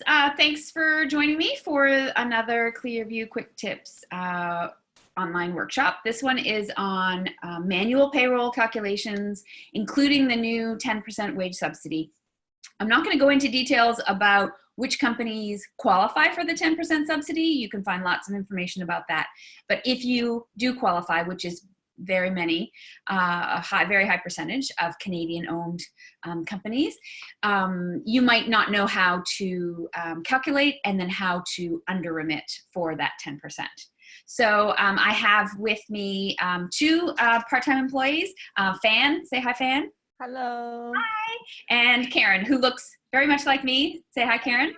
Thanks for joining me for another Clearview Quick Tips online workshop. This one is on manual payroll calculations, including the new 10% wage subsidy. I'm not going to go into details about which companies qualify for the 10% subsidy. You can find lots of information about that. But if you do qualify, which is very many, very high percentage of Canadian-owned companies, you might not know how to calculate and then how to under-remit for that 10%. So I have with me two part-time employees, Fan, say hi, Fan. Hello. Hi. And Karen, who looks very much like me. Say hi, Karen.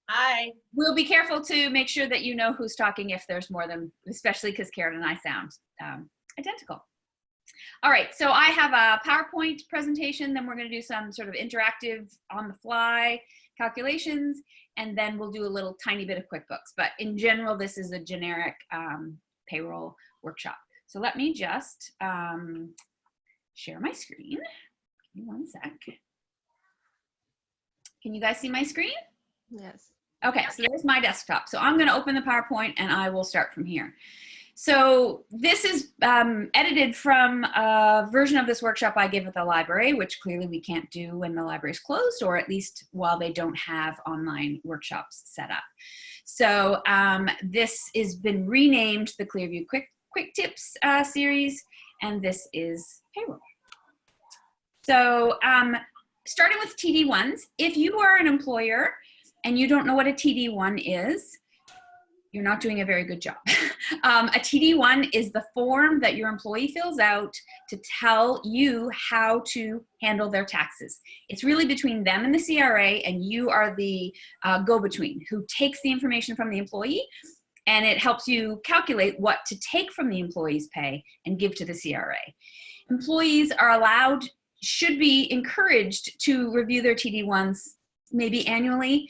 Hi. We'll be careful to make sure that you know who's talking if there's more than, especially because Karen and I sound identical. All right, so I have a PowerPoint presentation, then we're going to do some sort of interactive on the fly calculations, and then we'll do a little tiny bit of QuickBooks. But in general, this is a generic payroll workshop. So let me just share my screen. Give me one sec. Can you guys see my screen? Yes. Okay, so there's my desktop. So I'm going to open the PowerPoint and I will start from here. So this is edited from a version of this workshop I give at the library, which clearly we can't do when the library is closed, or at least while they don't have online workshops set up. So this has been renamed the Clearview Quick Tips series, and this is payroll. So starting with TD1s, if you are an employer and you don't know what a TD1 is, you're not doing a very good job. A TD1 is the form that your employee fills out to tell you how to handle their taxes. It's really between them and the CRA, and you are the go-between who takes the information from the employee, and it helps you calculate what to take from the employee's pay and give to the CRA. Employees are allowed, should be encouraged to review their TD1s maybe annually.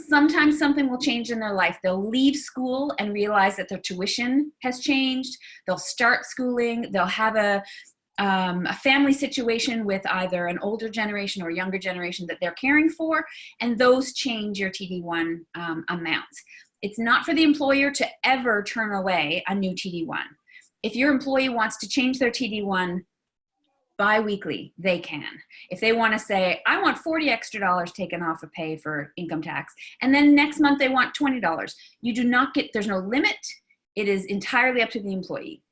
Sometimes something will change in their life. They'll leave school and realize that their tuition has changed. They'll start schooling. They'll have a family situation with either an older generation or younger generation that they're caring for, and those change your TD1 amounts. It's not for the employer to ever turn away a new TD1. If your employee wants to change their TD1 bi-weekly, they can. If they want to say, I want $40 extra taken off of pay for income tax, and then next month they want $20, you do not get, there's no limit. It is entirely up to the employee.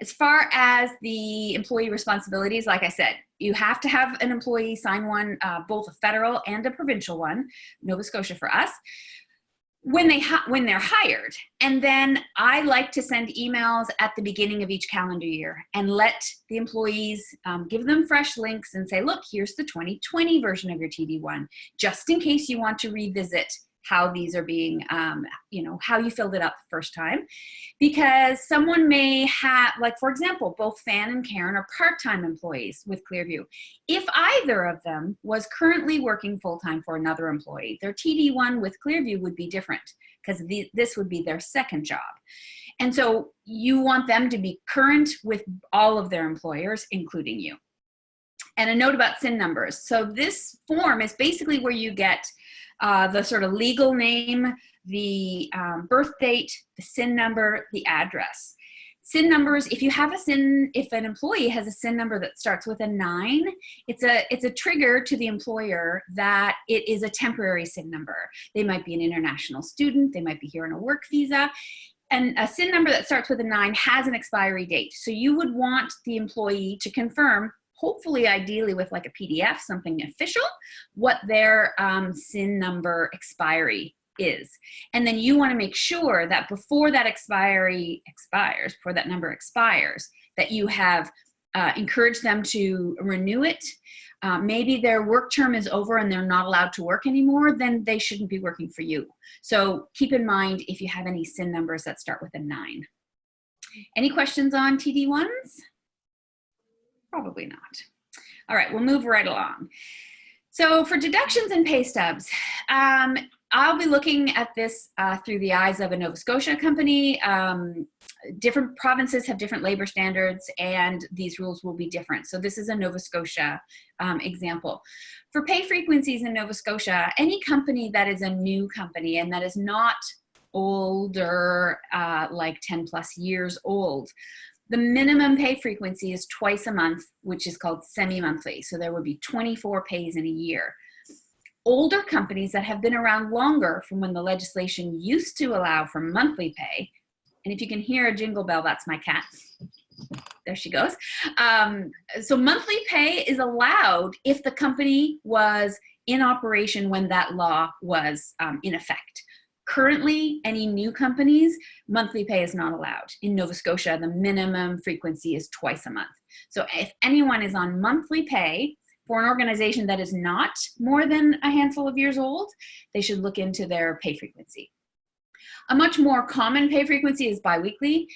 As far as the employee responsibilities, like I said, you have to have an employee sign one, both a federal and a provincial one, Nova Scotia for us, when they're hired. And then I like to send emails at the beginning of each calendar year and let the employees give them fresh links and say, look, here's the 2020 version of your TD1, just in case you want to revisit how these are being, how you filled it out the first time. Because someone may have, like for example, both Fan and Karen are part-time employees with Clearview. If either of them was currently working full-time for another employee, their TD1 with Clearview would be different because this would be their second job. And so you want them to be current with all of their employers, including you. And a note about SIN numbers. So this form is basically where you get the sort of legal name, the birth date, the SIN number, the address. SIN numbers, if you have a SIN, if an employee has a SIN number that starts with a 9, it's a trigger to the employer that it is a temporary SIN number. They might be an international student, they might be here on a work visa, and a SIN number that starts with a 9 has an expiry date. So you would want the employee to confirm, hopefully ideally with like a PDF, something official, what their SIN number expiry is. And then you want to make sure that before that expiry expires, before that number expires, that you have encouraged them to renew it. Maybe their work term is over and they're not allowed to work anymore, then they shouldn't be working for you. So keep in mind if you have any SIN numbers that start with a 9. Any questions on TD1s? Probably not. All right, we'll move right along. So for deductions and pay stubs, I'll be looking at this through the eyes of a Nova Scotia company. Different provinces have different labor standards, and these rules will be different. So this is a Nova Scotia example. For pay frequencies in Nova Scotia, any company that is a new company and that is not older, like 10 plus years old, the minimum pay frequency is twice a month, which is called semi-monthly. So there would be 24 pays in a year. Older companies that have been around longer, from when the legislation used to allow for monthly pay, and if you can hear a jingle bell, that's my cat. There she goes. So monthly pay is allowed if the company was in operation when that law was in effect. Currently, any new companies, monthly pay is not allowed. In Nova Scotia, the minimum frequency is twice a month. So if anyone is on monthly pay for an organization that is not more than a handful of years old, they should look into their pay frequency. A much more common pay frequency is biweekly.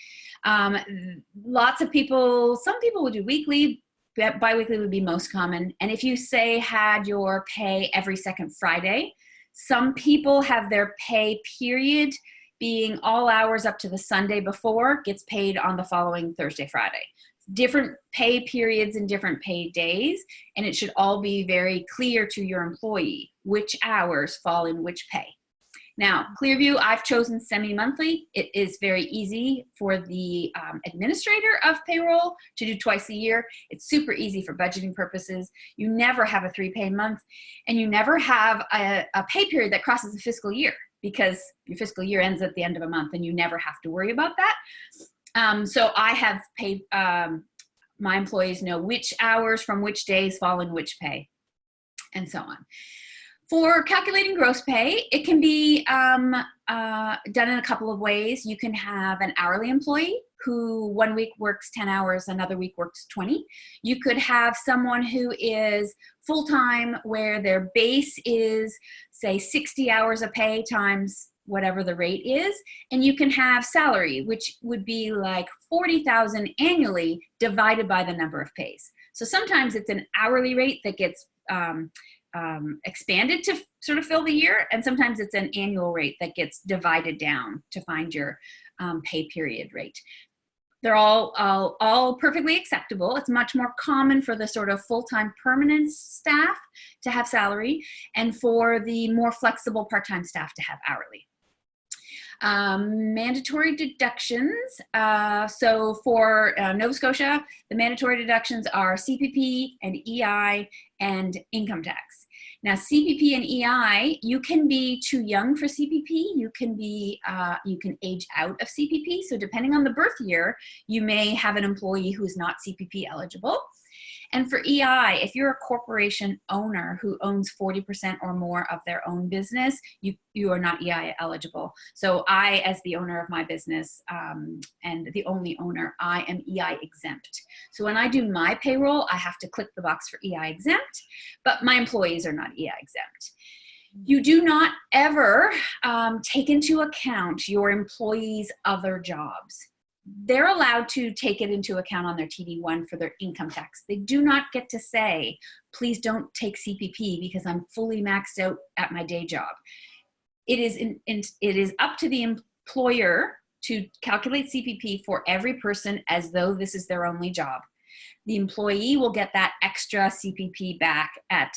Lots of people, some people would do weekly, but biweekly would be most common. And if you say had your pay every second Friday, some people have their pay period being all hours up to the Sunday before, gets paid on the following Thursday, Friday. Different pay periods and different pay days, and it should all be very clear to your employee which hours fall in which pay. Now, Clearview, I've chosen semi-monthly. It is very easy for the administrator of payroll to do twice a year. It's super easy for budgeting purposes. You never have a 3-pay month, and you never have a pay period that crosses a fiscal year, because your fiscal year ends at the end of a month, and you never have to worry about that. So I have paid, my employees know which hours from which days fall in which pay, and so on. For calculating gross pay, it can be done in a couple of ways. You can have an hourly employee who one week works 10 hours, another week works 20. You could have someone who is full-time where their base is, say, 60 hours of pay times whatever the rate is. And you can have salary, which would be like 40,000 annually divided by the number of pays. So sometimes it's an hourly rate that gets expanded to sort of fill the year, and sometimes it's an annual rate that gets divided down to find your pay period rate. They're all perfectly acceptable. It's much more common for the sort of full-time permanent staff to have salary, and for the more flexible part-time staff to have hourly. Mandatory deductions. So for Nova Scotia, the mandatory deductions are CPP and EI and income tax. Now, CPP and EI, you can be too young for CPP. You can age out of CPP. So depending on the birth year, you may have an employee who is not CPP eligible. And for EI, if you're a corporation owner who owns 40% or more of their own business, you are not EI eligible. So I, as the owner of my business and the only owner, I am EI exempt. So when I do my payroll, I have to click the box for EI exempt, but my employees are not EI exempt. You do not ever take into account your employees' other jobs. They're allowed to take it into account on their TD1 for their income tax. They do not get to say, please don't take CPP because I'm fully maxed out at my day job. It is up to the employer to calculate CPP for every person as though this is their only job. The employee will get that extra CPP back at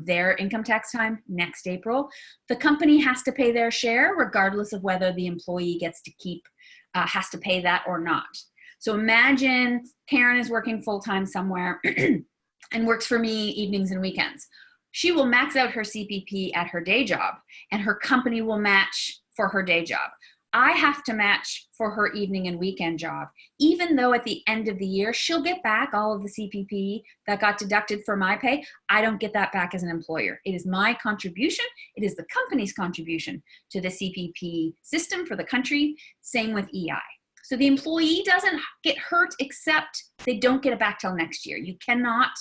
their income tax time next April. The company has to pay their share regardless of whether the employee gets to keep has to pay that or not. So imagine Karen is working full-time somewhere and works for me evenings and weekends. She will max out her CPP at her day job, and her company will match for her day job. I have to match for her evening and weekend job, even though at the end of the year, she'll get back all of the CPP that got deducted for my pay. I don't get that back as an employer. It is my contribution. It is the company's contribution to the CPP system for the country. Same with EI. So the employee doesn't get hurt, except they don't get it back till next year. You cannot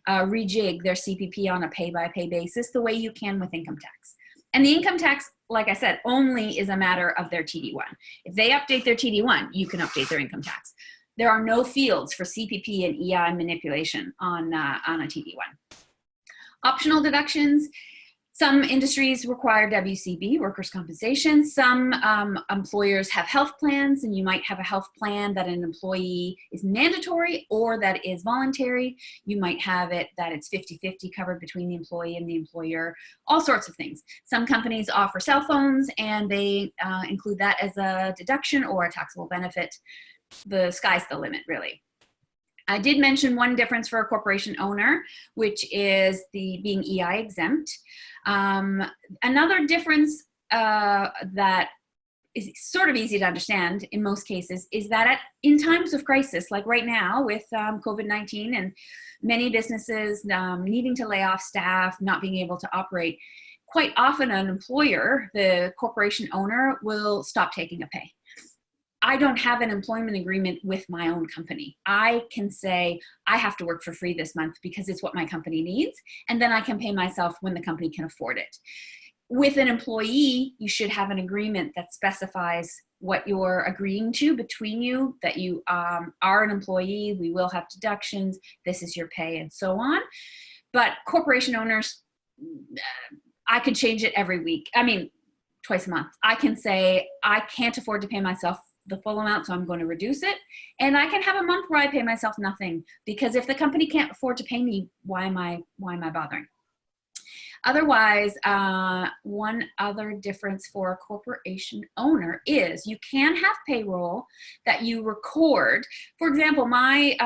rejig their CPP on a pay-by-pay basis the way you can with income tax. And the income tax, like I said, only is a matter of their TD1. If they update their TD1, you can update their income tax. There are no fields for CPP and EI manipulation on a TD1. Optional deductions. Some industries require WCB, workers' compensation. Some employers have health plans, and you might have a health plan that an employee is mandatory or that is voluntary. You might have it that it's 50-50 covered between the employee and the employer, all sorts of things. Some companies offer cell phones, and they include that as a deduction or a taxable benefit. The sky's the limit, really. I did mention one difference for a corporation owner, which is the being EI exempt. Another difference that is sort of easy to understand in most cases is that in times of crisis, like right now with COVID-19 and many businesses needing to lay off staff, not being able to operate, quite often an employer, the corporation owner, will stop taking a pay. I don't have an employment agreement with my own company. I can say, I have to work for free this month because it's what my company needs, and then I can pay myself when the company can afford it. With an employee, you should have an agreement that specifies what you're agreeing to between you, that you are an employee, we will have deductions, this is your pay, and so on. But corporation owners, I could change it every week. I mean, twice a month. I can say, I can't afford to pay myself the full amount, so I'm going to reduce it. And I can have a month where I pay myself nothing, because if the company can't afford to pay me, why am I bothering? Otherwise, one other difference for a corporation owner is you can have payroll that you record. For example, my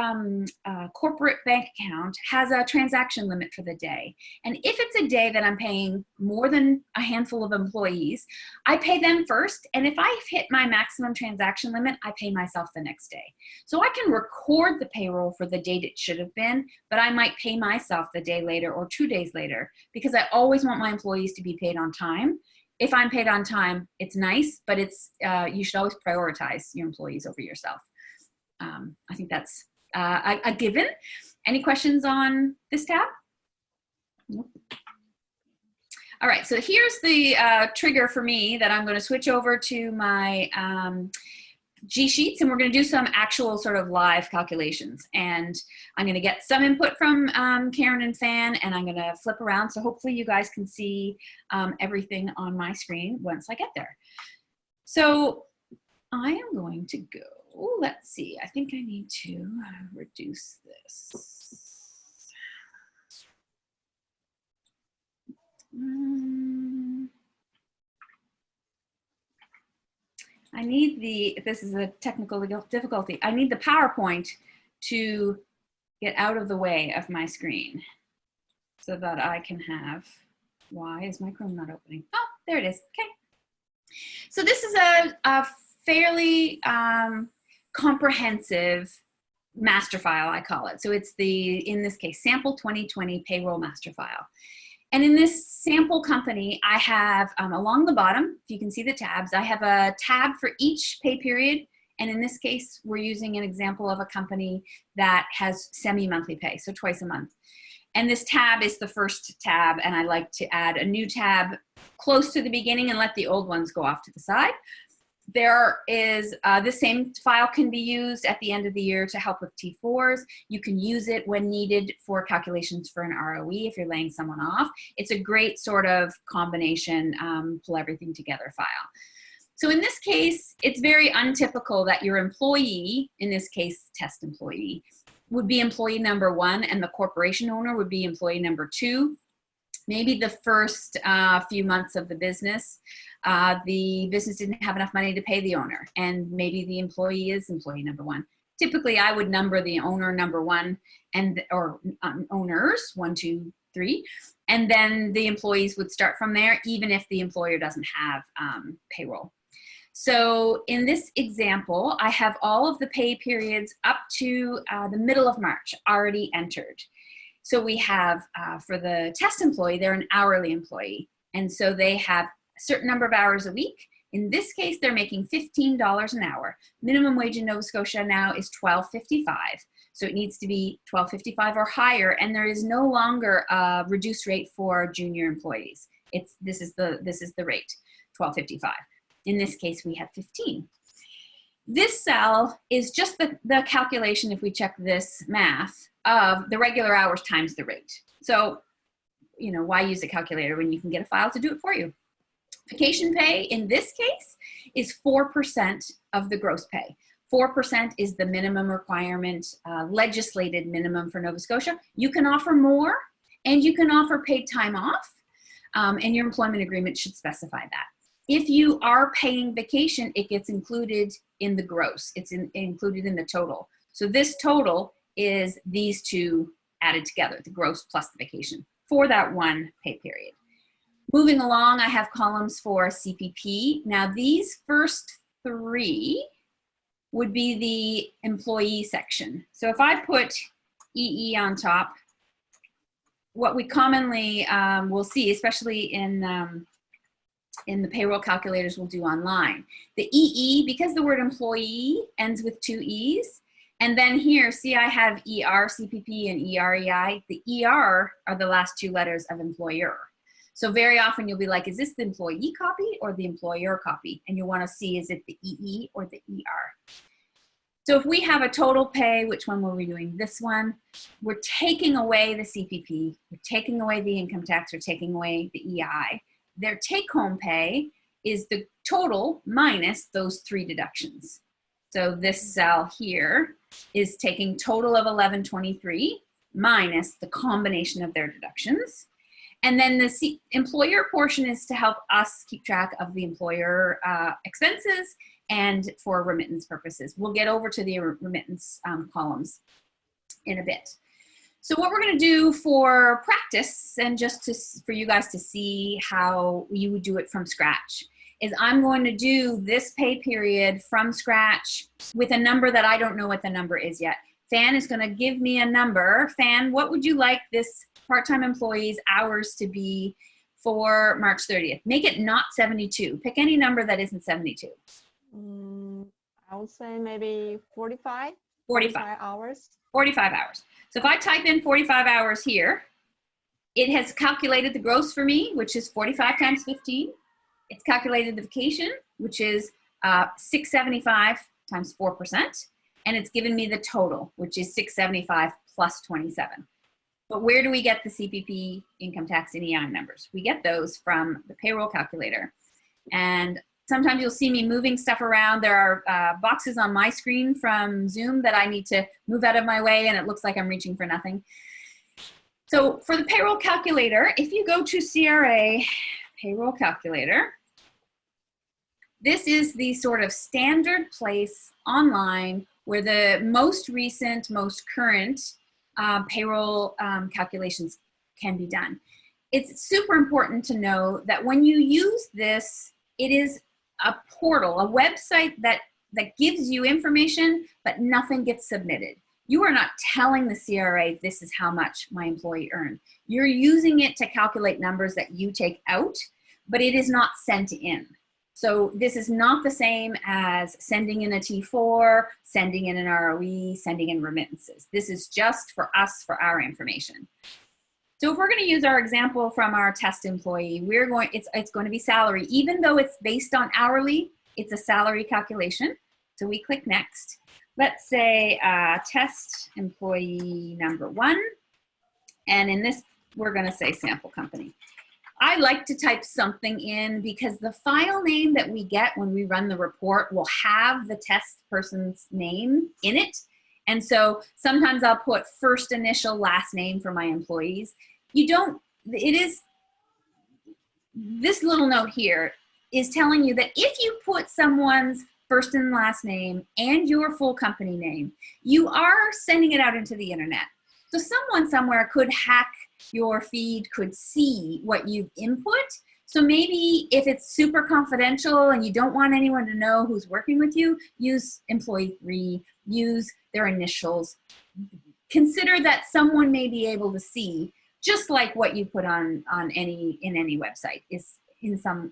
corporate bank account has a transaction limit for the day. And if it's a day that I'm paying more than a handful of employees, I pay them first. And if I've hit my maximum transaction limit, I pay myself the next day. So I can record the payroll for the date it should have been, but I might pay myself the day later or 2 days later, because I always want my employees to be paid on time. If I'm paid on time, it's nice, but it's you should always prioritize your employees over yourself. I think that's a given. Any questions on this tab? Nope. All right, so here's the trigger for me that I'm going to switch over to my G Sheets, and we're going to do some actual sort of live calculations. And I'm going to get some input from Karen and Fan, and I'm going to flip around. So hopefully you guys can see everything on my screen once I get there. So I am going to go, let's see, I think I need to reduce this. I need this is a technical difficulty, I need the PowerPoint to get out of the way of my screen so that I can have, why is my Chrome not opening? Oh, there it is, okay. So this is a fairly comprehensive master file, I call it. So it's in this case, sample 2020 payroll master file. And in this sample company, I have along the bottom, if you can see the tabs, I have a tab for each pay period. And in this case, we're using an example of a company that has semi-monthly pay, so twice a month. And this tab is the first tab, and I like to add a new tab close to the beginning and let the old ones go off to the side. There is, the same file can be used at the end of the year to help with T4s. You can use it when needed for calculations for an ROE if you're laying someone off. It's a great sort of combination, pull everything together file. So in this case, it's very untypical that your employee, in this case, test employee, would be employee number 1 and the corporation owner would be employee number 2. Maybe the first few months of the business didn't have enough money to pay the owner, and maybe the employee is employee number 1. Typically, I would number the owner number 1 or owners 1, 2, 3, and then the employees would start from there, even if the employer doesn't have payroll. So in this example, I have all of the pay periods up to the middle of March already entered. So we have, for the test employee, they're an hourly employee. And so they have a certain number of hours a week. In this case, they're making $15 an hour. Minimum wage in Nova Scotia now is $12.55. So it needs to be $12.55 or higher. And there is no longer a reduced rate for junior employees. This is the rate, $12.55. In this case, we have 15. This cell is just the calculation, if we check this math, of the regular hours times the rate. So you know, why use a calculator when you can get a file to do it for you? Vacation pay in this case is 4% of the gross pay. 4% is the minimum requirement, legislated minimum for Nova Scotia. You can offer more, and you can offer paid time off, and your employment agreement should specify that. If you are paying vacation, it gets included in the gross. It's included in the total. So this total is these two added together, the gross plus the vacation, for that one pay period. Moving along, I have columns for CPP. Now these first three would be the employee section. So if I put EE on top, what we commonly will see, especially in the payroll calculators we'll do online, the EE, because the word employee ends with two E's, and then here, see I have ER CPP and EREI. The ER are the last two letters of employer. So very often you'll be like, is this the employee copy or the employer copy? And you'll want to see, is it the EE or the ER? So if we have a total pay, which one were we doing? This one. We're taking away the CPP, we're taking away the income tax, we're taking away the EI. Their take-home pay is the total minus those three deductions. So this cell here is taking total of 1123 minus the combination of their deductions. And then the employer portion is to help us keep track of the employer expenses and for remittance purposes. We'll get over to the remittance columns in a bit. So what we're going to do for practice, and just for you guys to see how you would do it from scratch, is I'm going to do this pay period from scratch with a number that I don't know what the number is yet. Fan is going to give me a number. Fan, what would you like this part-time employee's hours to be for March 30th? Make it not 72. Pick any number that isn't 72. I would say maybe 45. 45 hours. 45 hours. So if I type in 45 hours here, it has calculated the gross for me, which is 45 times 15. It's calculated the vacation, which is 675 times 4%. And it's given me the total, which is 675 plus 27. But where do we get the CPP, income tax, and EI numbers? We get those from the payroll calculator. And sometimes you'll see me moving stuff around. There are boxes on my screen from Zoom that I need to move out of my way, and it looks like I'm reaching for nothing. So for the payroll calculator, if you go to CRA payroll calculator, this is the sort of standard place online where the most recent, most current payroll calculations can be done. It's super important to know that when you use this, it is a portal, a website that gives you information, but nothing gets submitted. You are not telling the CRA this is how much my employee earned. You're using it to calculate numbers that you take out, but it is not sent in. So this is not the same as sending in a T4, sending in an ROE, sending in remittances. This is just for us, for our information. So if we're going to use our example from our test employee, it's going to be salary. Even though it's based on hourly, it's a salary calculation. So we click next. Let's say test employee number 1. And in this, we're going to say sample company. I like to type something in because the file name that we get when we run the report will have the test person's name in it. And so sometimes I'll put first initial, last name for my employees. This little note here is telling you that if you put someone's first and last name and your full company name, you are sending it out into the internet. So someone somewhere could hack your feed, could see what you've input. So maybe if it's super confidential and you don't want anyone to know who's working with you, use employee 3, use their initials. Consider that someone may be able to see, just like what you put in any website is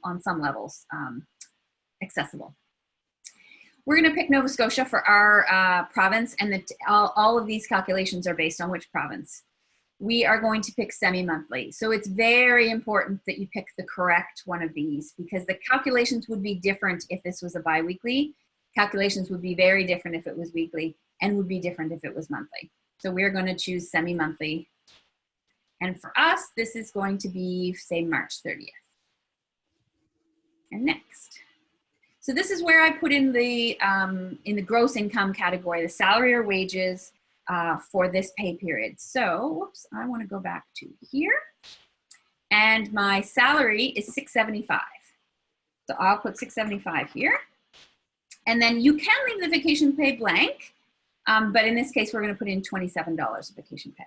on some levels accessible. We're going to pick Nova Scotia for our province, and all of these calculations are based on which province. We are going to pick semi-monthly. So it's very important that you pick the correct one of these, because the calculations would be different if this was a bi-weekly. Calculations would be very different if it was weekly, and would be different if it was monthly. So we're going to choose semi-monthly. And for us, this is going to be, say, March 30th. And next. So this is where I put in the gross income category, the salary or wages for this pay period. So, whoops, I want to go back to here. And my salary is $675. So I'll put $675 here. And then you can leave the vacation pay blank, but in this case, we're going to put in $27 of vacation pay.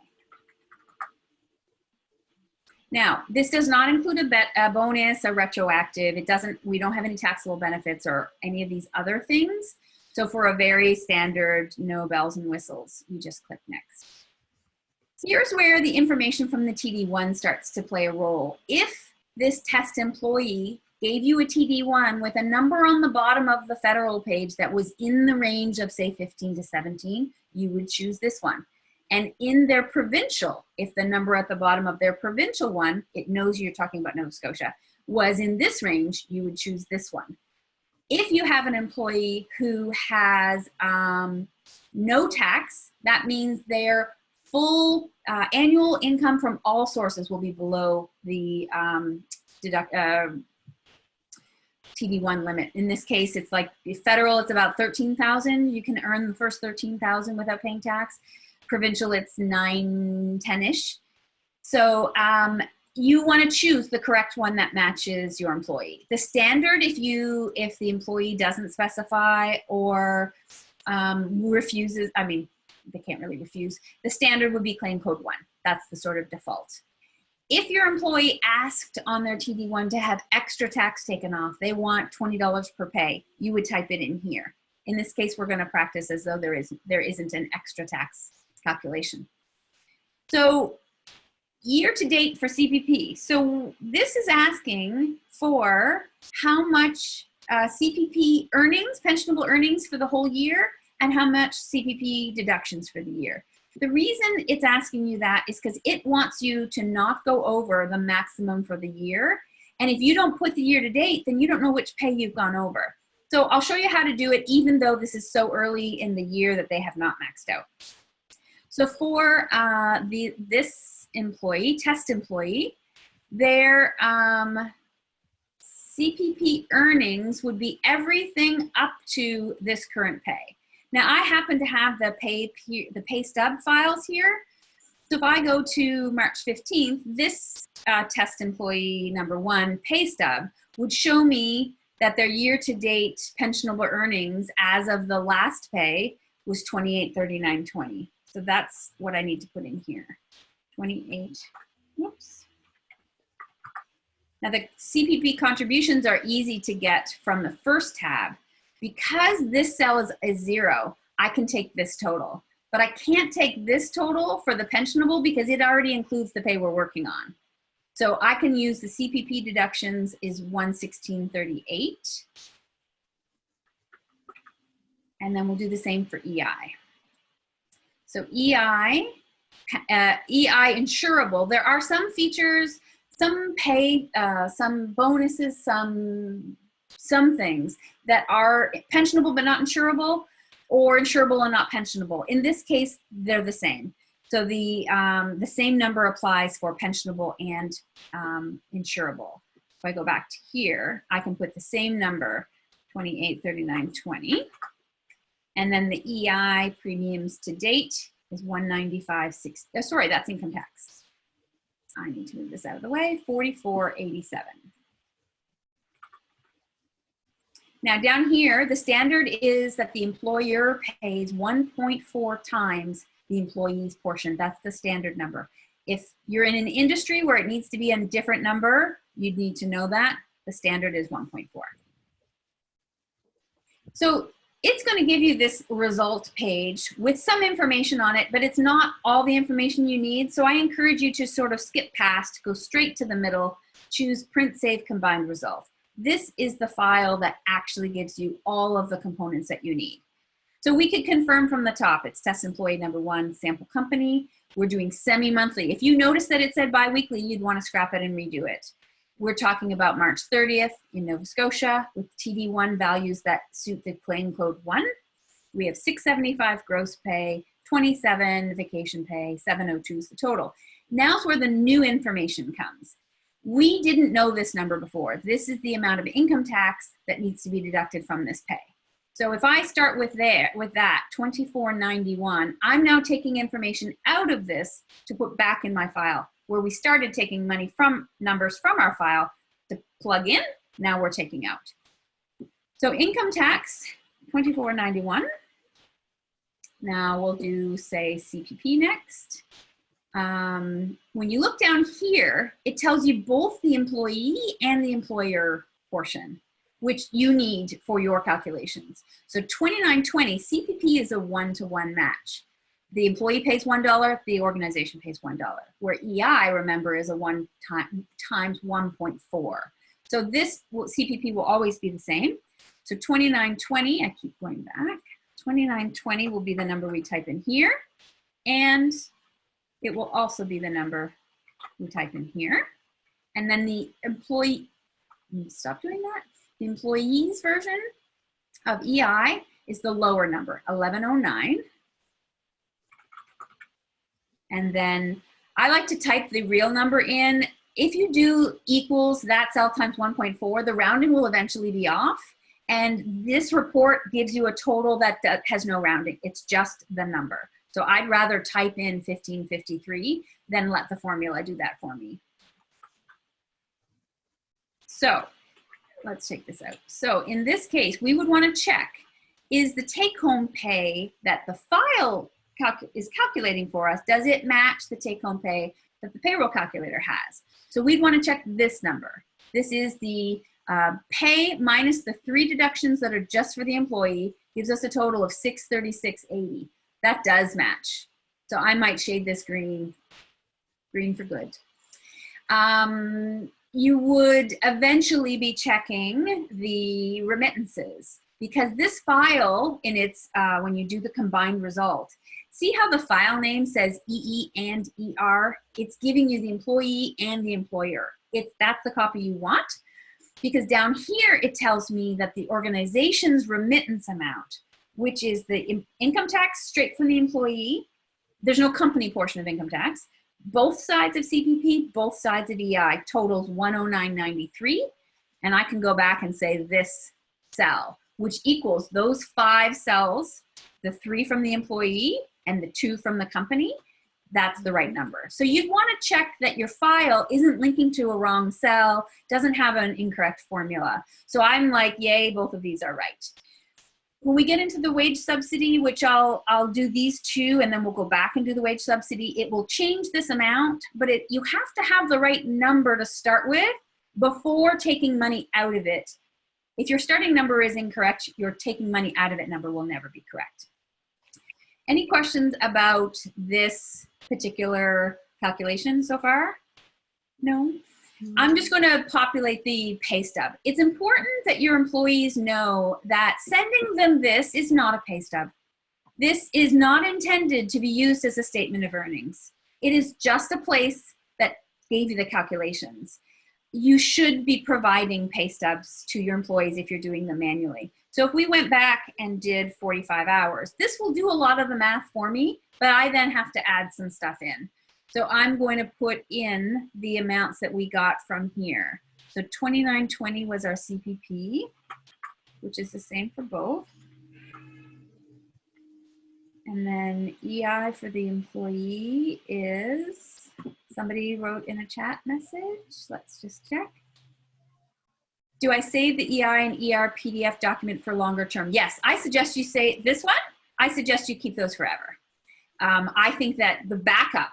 Now, this does not include a bonus, a retroactive. It doesn't, we don't have any taxable benefits or any of these other things. So for a very standard, no bells and whistles, you just click next. Here's where the information from the TD1 starts to play a role. If this test employee gave you a TD1 with a number on the bottom of the federal page that was in the range of, say, 15 to 17, you would choose this one. And in their provincial, if the number at the bottom of their provincial one, it knows you're talking about Nova Scotia, was in this range, you would choose this one. If you have an employee who has no tax, that means their full annual income from all sources will be below the TD1 limit. In this case, it's like federal, it's about 13,000. You can earn the first 13,000 without paying tax. Provincial, it's 9, 10-ish. So you want to choose the correct one that matches your employee. The standard, if the employee doesn't specify or refuses, I mean, they can't really refuse, the standard would be claim code 1. That's the sort of default. If your employee asked on their TD1 to have extra tax taken off, they want $20 per pay, you would type it in here. In this case, we're going to practice as though there isn't an extra tax calculation. So year to date for CPP. So this is asking for how much CPP earnings, pensionable earnings for the whole year, and how much CPP deductions for the year. The reason it's asking you that is because it wants you to not go over the maximum for the year. And if you don't put the year to date, then you don't know which pay you've gone over. So I'll show you how to do it, even though this is so early in the year that they have not maxed out. So for this employee, test employee, their CPP earnings would be everything up to this current pay. Now I happen to have the pay stub files here. So if I go to March 15th, this test employee number 1 pay stub would show me that their year-to-date pensionable earnings as of the last pay was $28.39.20. So that's what I need to put in here. 28. Whoops. Now the CPP contributions are easy to get from the first tab. Because this cell is 0, I can take this total. But I can't take this total for the pensionable because it already includes the pay we're working on. So I can use the CPP deductions is $116.38. And then we'll do the same for EI. So EI insurable, there are some features, some pay, some bonuses, some things that are pensionable but not insurable, or insurable and not pensionable. In this case, they're the same. So the same number applies for pensionable and insurable. If I go back to here, I can put the same number, $28.39.20. And then the EI premiums to date is $195.60. Oh, sorry, that's income tax. I need to move this out of the way, $44.87. Now down here, the standard is that the employer pays 1.4 times the employee's portion. That's the standard number. If you're in an industry where it needs to be a different number, you'd need to know that. The standard is 1.4. So it's going to give you this result page with some information on it, but it's not all the information you need. So I encourage you to sort of skip past, go straight to the middle, choose print, save, combined result. This is the file that actually gives you all of the components that you need. So we could confirm from the top, it's test employee number 1, sample company. We're doing semi-monthly. If you notice that it said bi-weekly, you'd want to scrap it and redo it. We're talking about March 30th in Nova Scotia with TD1 values that suit the claim code 1. We have $675 gross pay, 27 vacation pay, 702 is the total. Now's where the new information comes. We didn't know this number before. This is the amount of income tax that needs to be deducted from this pay. So if I start with that, $24.91, I'm now taking information out of this to put back in my file, where we started taking money from numbers from our file to plug in. Now we're taking out. So income tax, $24.91. Now we'll do, say, CPP next. When you look down here, it tells you both the employee and the employer portion, which you need for your calculations. So $29.20, CPP is a one-to-one match. The employee pays $1, the organization pays $1, where EI, remember, is a one times 1.4. So this CPP will always be the same. So $29.20, I keep going back, $29.20 will be the number we type in here, and it will also be the number we type in here. And then the employee, stop doing that. The employee's version of EI is the lower number, 1109. And then I like to type the real number in. If you do equals that cell times 1.4, the rounding will eventually be off. And this report gives you a total that has no rounding. It's just the number. So I'd rather type in 1553 than let the formula do that for me. So let's take this out. So in this case, we would want to check, is the take-home pay that the file is calculating for us, does it match the take-home pay that the payroll calculator has? So we'd want to check this number. This is the pay minus the 3 deductions that are just for the employee, gives us a total of $636.80. That does match. So I might shade this green for good. You would eventually be checking the remittances, because this file in its, when you do the combined result, see how the file name says EE and ER? It's giving you the employee and the employer. That's the copy you want, because down here it tells me that the organization's remittance amount, which is the income tax straight from the employee, there's no company portion of income tax, both sides of CPP, both sides of EI, totals 109.93, and I can go back and say this cell, which equals those 5 cells, the 3 from the employee and the 2 from the company. That's the right number. So you'd want to check that your file isn't linking to a wrong cell, doesn't have an incorrect formula. So I'm like, yay, both of these are right. When we get into the wage subsidy, which I'll do these 2 and then we'll go back and do the wage subsidy, it will change this amount, but you have to have the right number to start with before taking money out of it. If your starting number is incorrect, your taking money out of it number will never be correct. Any questions about this particular calculation so far? No? I'm just going to populate the pay stub. It's important that your employees know that sending them this is not a pay stub. This is not intended to be used as a statement of earnings. It is just a place that gave you the calculations. You should be providing pay stubs to your employees if you're doing them manually. So if we went back and did 45 hours, this will do a lot of the math for me, but I then have to add some stuff in. So I'm going to put in the amounts that we got from here. So $29.20 was our CPP, which is the same for both. And then EI for the employee is, somebody wrote in a chat message. Let's just check. Do I save the EI and ER PDF document for longer term? Yes, I suggest you say this one. I suggest you keep those forever. I think that the backup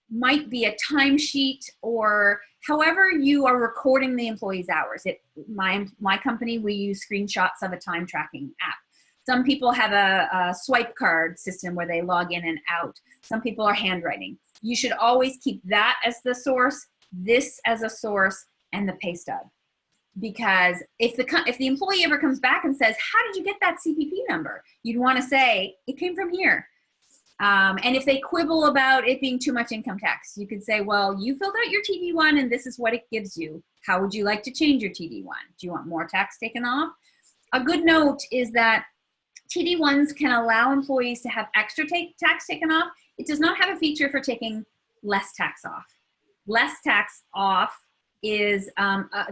might be a timesheet, or however you are recording the employee's hours. My company, we use screenshots of a time tracking app. Some people have a swipe card system where they log in and out. Some people are handwriting. You should always keep that as the source, this as a source, and the pay stub. Because if the employee ever comes back and says, how did you get that CPP number? You'd want to say, it came from here. And if they quibble about it being too much income tax, you could say, well, you filled out your TD1 and this is what it gives you. How would you like to change your TD1? Do you want more tax taken off? A good note is that TD1s can allow employees to have extra tax taken off. It does not have a feature for taking less tax off. Less tax off is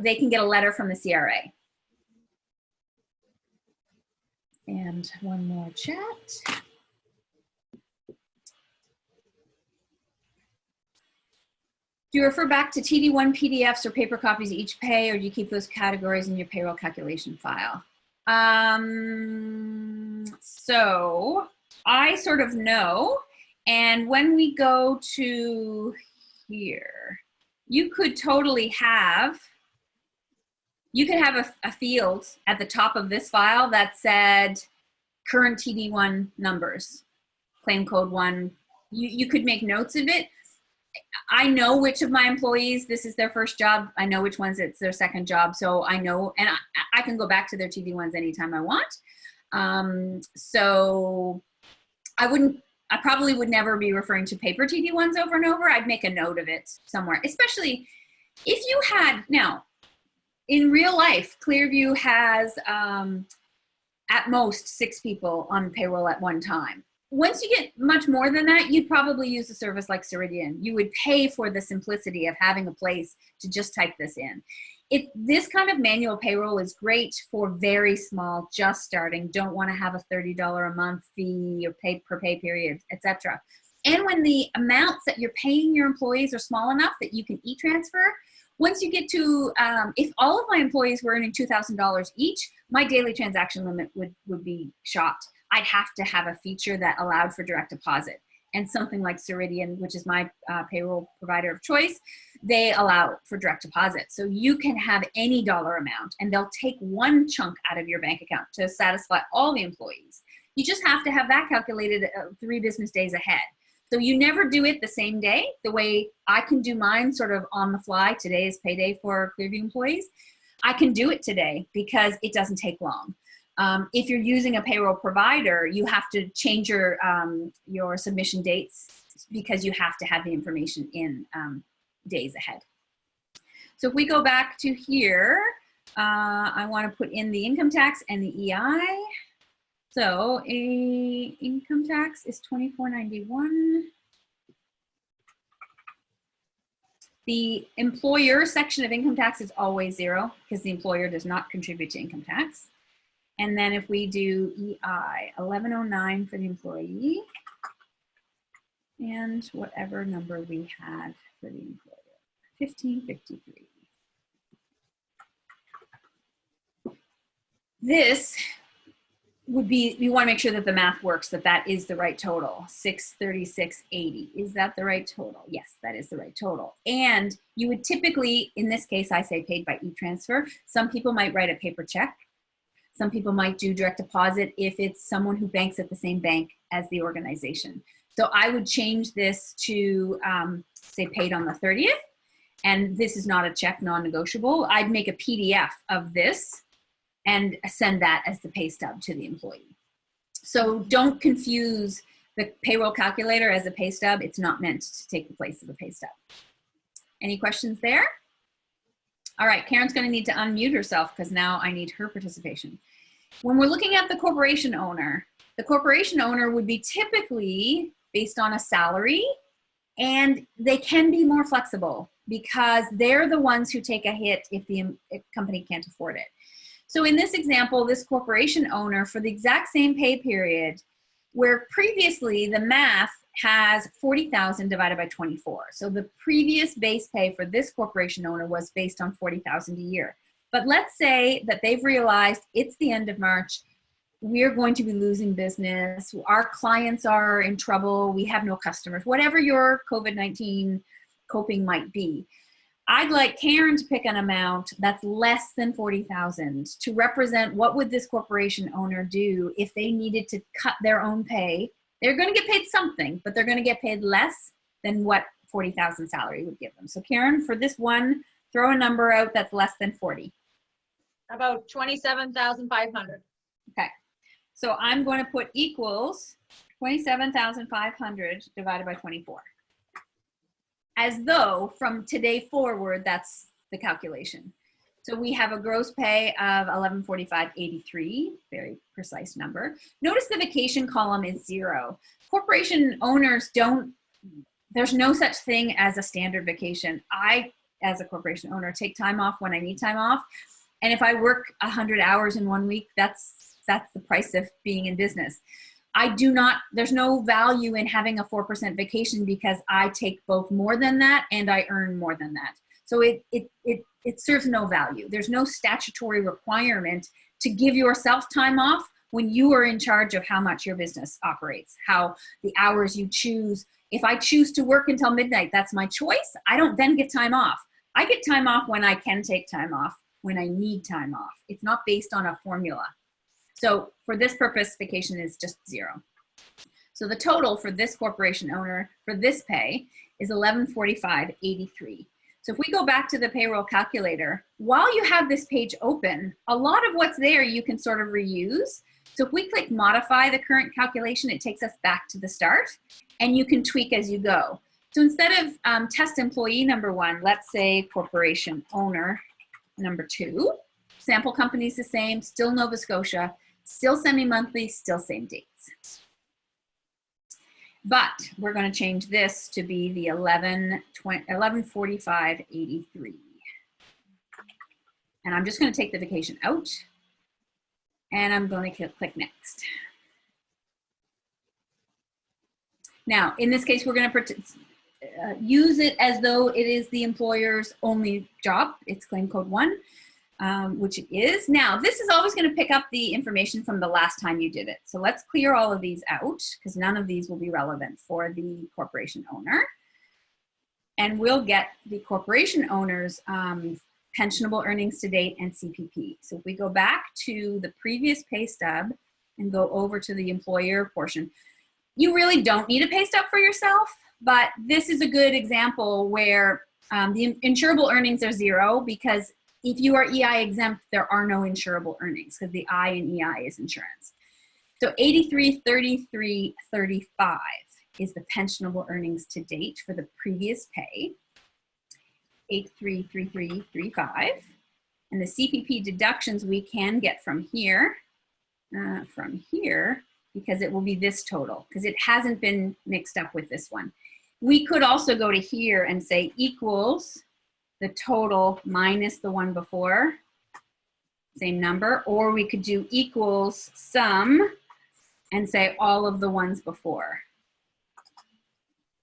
they can get a letter from the CRA. And one more chat. Do you refer back to TD1 PDFs or paper copies each pay, or do you keep those categories in your payroll calculation file? So I sort of know, and when we go to here, you could totally have, you could have a field at the top of this file that said current TD1 numbers, claim code 1. You could make notes of it. I know which of my employees, this is their first job. I know which ones it's their second job. So I know, and I can go back to their TD1s anytime I want. So I probably would never be referring to paper TD1s over and over. I'd make a note of it somewhere, especially if you had, now in real life, Clearview has at most 6 people on payroll at one time. Once you get much more than that, you'd probably use a service like Ceridian. You would pay for the simplicity of having a place to just type this in. This kind of manual payroll is great for very small, just starting, don't want to have a $30 a month fee or pay per pay period, etc. And when the amounts that you're paying your employees are small enough that you can e-transfer, once you get to, if all of my employees were earning $2,000 each, my daily transaction limit would be shot. I'd have to have a feature that allowed for direct deposit. And something like Ceridian, which is my payroll provider of choice, they allow for direct deposit. So you can have any dollar amount and they'll take one chunk out of your bank account to satisfy all the employees. You just have to have that calculated 3 business days ahead. So you never do it the same day, the way I can do mine sort of on the fly. Today is payday for Clearview employees. I can do it today because it doesn't take long. If you're using a payroll provider, you have to change your submission dates because you have to have the information in days ahead. So if we go back to here, I want to put in the income tax and the EI. So income tax is $24.91. The employer section of income tax is always 0 because the employer does not contribute to income tax. And then if we do EI, $11.09 for the employee, and whatever number we had for the employer, $15.53. This would be, we want to make sure that the math works, that is the right total, $636.80. Is that the right total? Yes, that is the right total. And you would typically, in this case, I say paid by e-transfer. Some people might write a paper check. Some people might do direct deposit if it's someone who banks at the same bank as the organization. So I would change this to say paid on the 30th. And this is not a check, non-negotiable. I'd make a PDF of this and send that as the pay stub to the employee. So don't confuse the payroll calculator as a pay stub. It's not meant to take the place of a pay stub. Any questions there? All right, Karen's going to need to unmute herself because now I need her participation. When we're looking at the corporation owner would be typically based on a salary, and they can be more flexible because they're the ones who take a hit if the company can't afford it. So in this example, this corporation owner, for the exact same pay period, where previously the math has 40,000 divided by 24. So the previous base pay for this corporation owner was based on 40,000 a year. But let's say that they've realized it's the end of March, we're going to be losing business, our clients are in trouble, we have no customers, whatever your COVID-19 coping might be. I'd like Karen to pick an amount that's less than 40,000 to represent what would this corporation owner do if they needed to cut their own pay. They're going to get paid something, but they're going to get paid less than what 40,000 salary would give them. So Karen, for this one, throw a number out that's less than 40. About 27,500. Okay. So I'm going to put equals 27,500 divided by 24. As though from today forward, that's the calculation. So we have a gross pay of $1145.83, very precise number. Notice the vacation column is 0. Corporation owners don't there's no such thing as a standard vacation. I, as a corporation owner, take time off when I need time off. And if I work 100 hours in 1 week, that's the price of being in business. There's no value in having a 4% vacation because I take both more than that and I earn more than that. So it serves no value. There's no statutory requirement to give yourself time off when you are in charge of how much your business operates, how the hours you choose. If I choose to work until midnight, that's my choice. I don't then get time off. I get time off when I can take time off, when I need time off. It's not based on a formula. So for this purpose, vacation is just 0. So the total for this corporation owner for this pay is $1145.83. So if we go back to the payroll calculator, while you have this page open, a lot of what's there you can sort of reuse. So if we click modify the current calculation, it takes us back to the start and you can tweak as you go. So instead of test employee number 1, let's say corporation owner number 2, sample company's the same, still Nova Scotia, still semi-monthly, still same dates. But we're going to change this to be the $1145.83. And I'm just going to take the vacation out. And I'm going to click next. Now, in this case, we're going to use it as though it is the employer's only job. It's claim code 1, which it is. Now, this is always going to pick up the information from the last time you did it. So let's clear all of these out because none of these will be relevant for the corporation owner. And we'll get the corporation owner's pensionable earnings to date and CPP. So if we go back to the previous pay stub and go over to the employer portion, you really don't need a pay stub for yourself, but this is a good example where the insurable earnings are 0 because if you are EI exempt, there are no insurable earnings because the I in EI is insurance. So 83.33.35 is the pensionable earnings to date for the previous pay. 833335, and the CPP deductions we can get from here because it will be this total because it hasn't been mixed up with this one. We could also go to here and say equals the total minus the one before, same number, or we could do equals sum and say all of the ones before.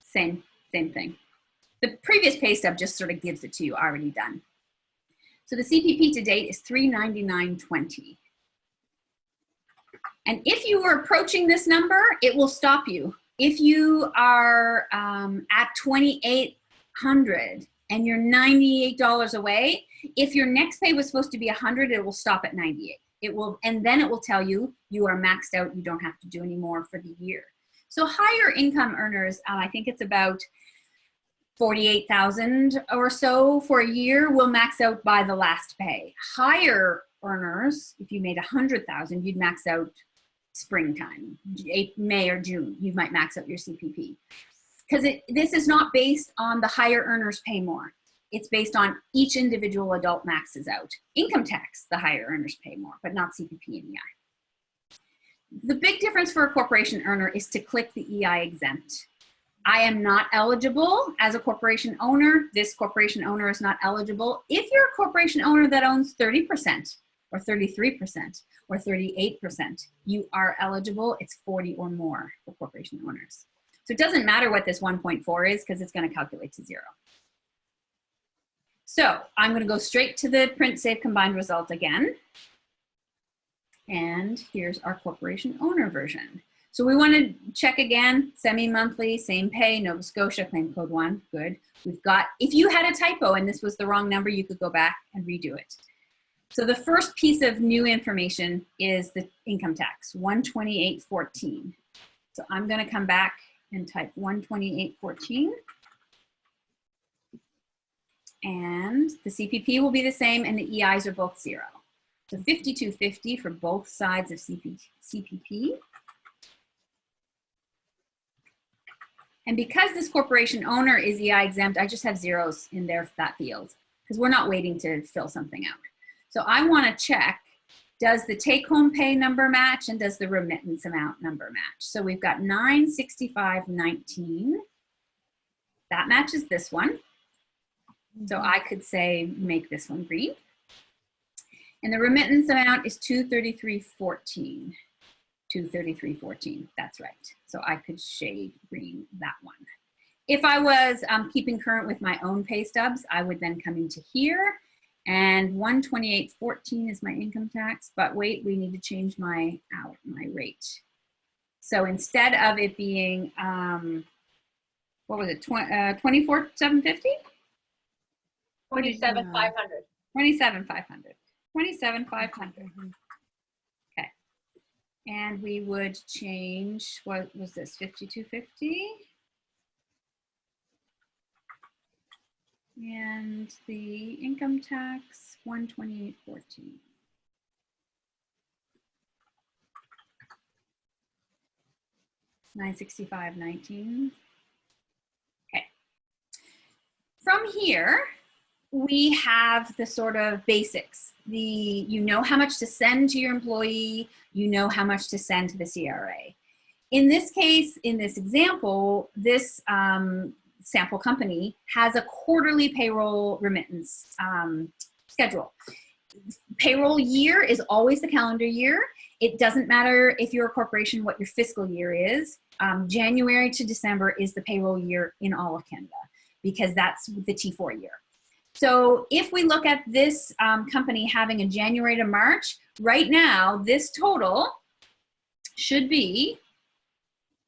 Same thing. The previous pay stub just sort of gives it to you already done. So the CPP to date is $399.20. And if you were approaching this number, it will stop you. If you are at $2,800 and you're $98 away, if your next pay was supposed to be $100, it will stop at $98. It will, and then it will tell you you are maxed out. You don't have to do any more for the year. So higher income earners, I think it's about 48,000 or so for a year will max out by the last pay. Higher earners, if you made 100,000, you'd max out springtime, May or June, you might max out your CPP. Because this is not based on the higher earners pay more. It's based on each individual adult maxes out. Income tax, the higher earners pay more, but not CPP and EI. The big difference for a corporation earner is to click the EI exempt. I am not eligible as a corporation owner. This corporation owner is not eligible. If you're a corporation owner that owns 30% or 33% or 38%, you are eligible. It's 40 or more for corporation owners. So it doesn't matter what this 1.4 is because it's going to calculate to 0. So I'm going to go straight to the print save combined result again. And here's our corporation owner version. So we want to check again, semi-monthly, same pay, Nova Scotia, claim code 1, good. We've got, if you had a typo and this was the wrong number, you could go back and redo it. So the first piece of new information is the income tax, 128.14. So I'm going to come back and type 128.14. And the CPP will be the same and the EIs are both 0. So 52.50 for both sides of CPP. And because this corporation owner is EI exempt, I just have zeros in there for that field because we're not waiting to fill something out. So I want to check, does the take-home pay number match and does the remittance amount number match? So we've got 965.19 That matches this one. So I could say, make this one green. And the remittance amount is 233.14. 233.14, that's right. So I could shade green that one. If I was keeping current with my own pay stubs, I would then come into here, and 128.14 is my income tax, but wait, we need to change my rate. So instead of it being, what was it, 24,750? 27,500. 27,500. 27,500. Okay. And we would change, what was this, 5250? And the income tax, 128.14. $965.19. Okay. From here, we have the sort of basics. You know how much to send to your employee, you know how much to send to the CRA. In this case, in this example, this sample company has a quarterly payroll remittance schedule. Payroll year is always the calendar year. It doesn't matter if you're a corporation what your fiscal year is. January to December is the payroll year in all of Canada because that's the T4 year. So if we look at this company having a January to March, right now this total should be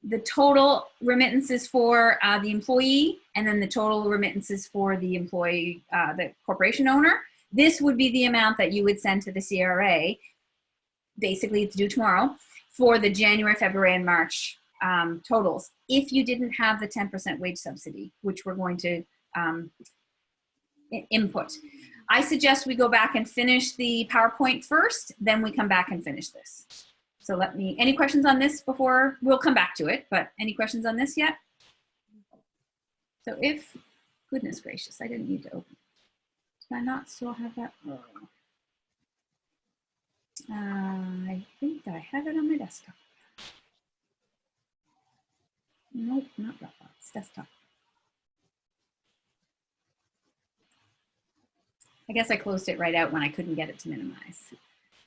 the total remittances for the employee and then the total remittances for the employee, the corporation owner. This would be the amount that you would send to the CRA. Basically, it's due tomorrow for the January, February, and March totals. If you didn't have the 10% wage subsidy, which we're going to input. I suggest we go back and finish the PowerPoint first, then we come back and finish this. So any questions on this before, we'll come back to it, but any questions on this yet? So goodness gracious, I didn't need to open. Did I not still have that? Oh. I think I have it on my desktop. Nope, not Dropbox, desktop. I guess I closed it right out when I couldn't get it to minimize.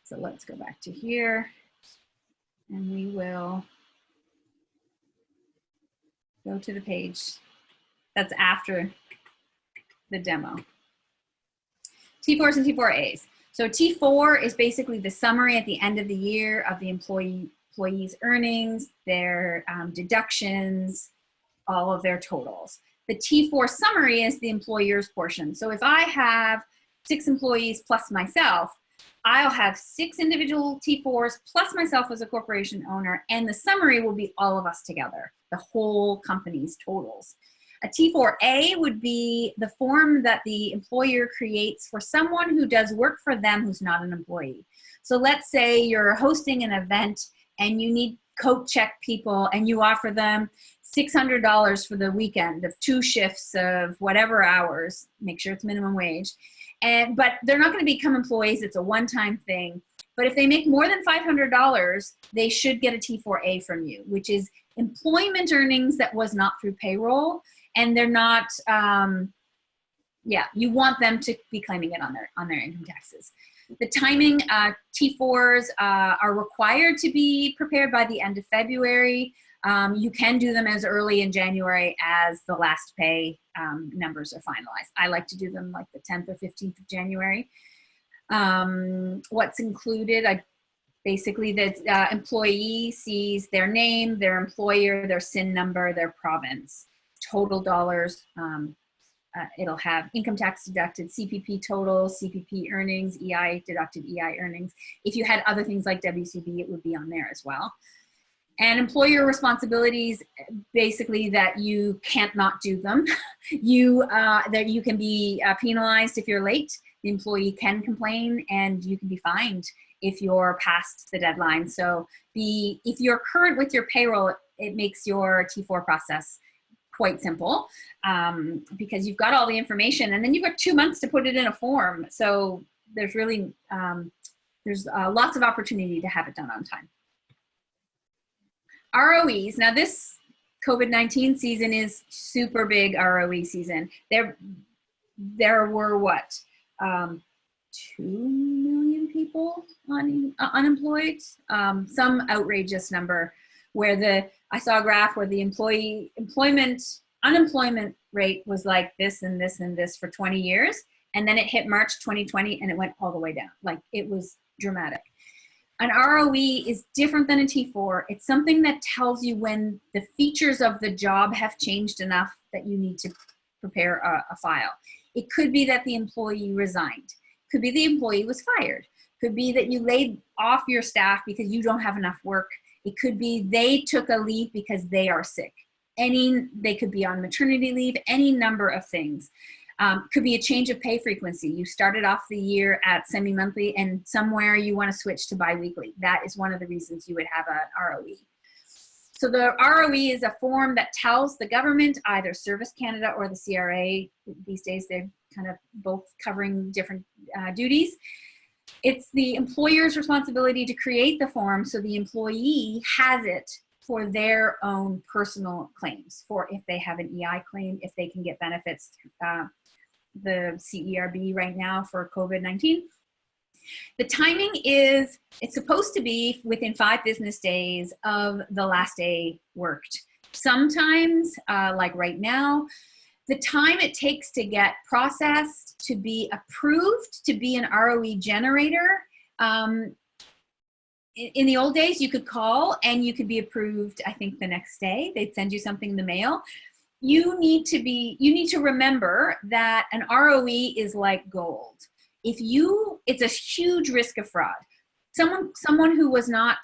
So let's go back to here and we will go to the page that's after the demo. T4s and T4As. So T4 is basically the summary at the end of the year of the employee's earnings, their deductions, all of their totals. The T4 summary is the employer's portion. So if I have 6 employees plus myself, I'll have 6 individual T4s plus myself as a corporation owner, and the summary will be all of us together, the whole company's totals. A T4A would be the form that the employer creates for someone who does work for them who's not an employee. So let's say you're hosting an event and you need coat check people and you offer them $600 for the weekend of 2 shifts of whatever hours, make sure it's minimum wage. But they're not going to become employees. It's a one-time thing. But if they make more than $500, they should get a T4A from you, which is employment earnings that was not through payroll. And they're not, you want them to be claiming it on their income taxes. The timing, T4s are required to be prepared by the end of February. You can do them as early in January as the last pay numbers are finalized. I like to do them like the 10th or 15th of January. What's included, basically the employee sees their name, their employer, their SIN number, their province, total dollars. It'll have income tax deducted, CPP total, CPP earnings, EI deducted, EI earnings. If you had other things like WCB, it would be on there as well. And employer responsibilities, basically that you can't not do them. That you can be penalized if you're late. The employee can complain and you can be fined if you're past the deadline. So if you're current with your payroll, it makes your T4 process quite simple because you've got all the information and then you've got 2 months to put it in a form. So there's really, there's lots of opportunity to have it done on time. ROEs, now this COVID-19 season is super big ROE season. There were what, 2 million people unemployed, some outrageous number where I saw a graph where the unemployment rate was like this and this and this for 20 years. And then it hit March 2020 and it went all the way down. Like, it was dramatic. An ROE is different than a T4. It's something that tells you when the features of the job have changed enough that you need to prepare a file. It could be that the employee resigned. Could be the employee was fired. Could be that you laid off your staff because you don't have enough work. It could be they took a leave because they are sick. They could be on maternity leave, any number of things. Could be a change of pay frequency. You started off the year at semi-monthly and somewhere you want to switch to bi-weekly. That is one of the reasons you would have an ROE. So the ROE is a form that tells the government, either Service Canada or the CRA, these days they're kind of both covering different duties. It's the employer's responsibility to create the form so the employee has it for their own personal claims, for if they have an EI claim, if they can get benefits, the CERB right now for COVID-19. The timing is, it's supposed to be within 5 business days of the last day worked. Sometimes, like right now, the time it takes to get processed, to be approved, to be an ROE generator, in the old days, you could call and you could be approved, I think, the next day. They'd send you something in the mail. You need to remember that an ROE is like gold. It's a huge risk of fraud. Someone who was not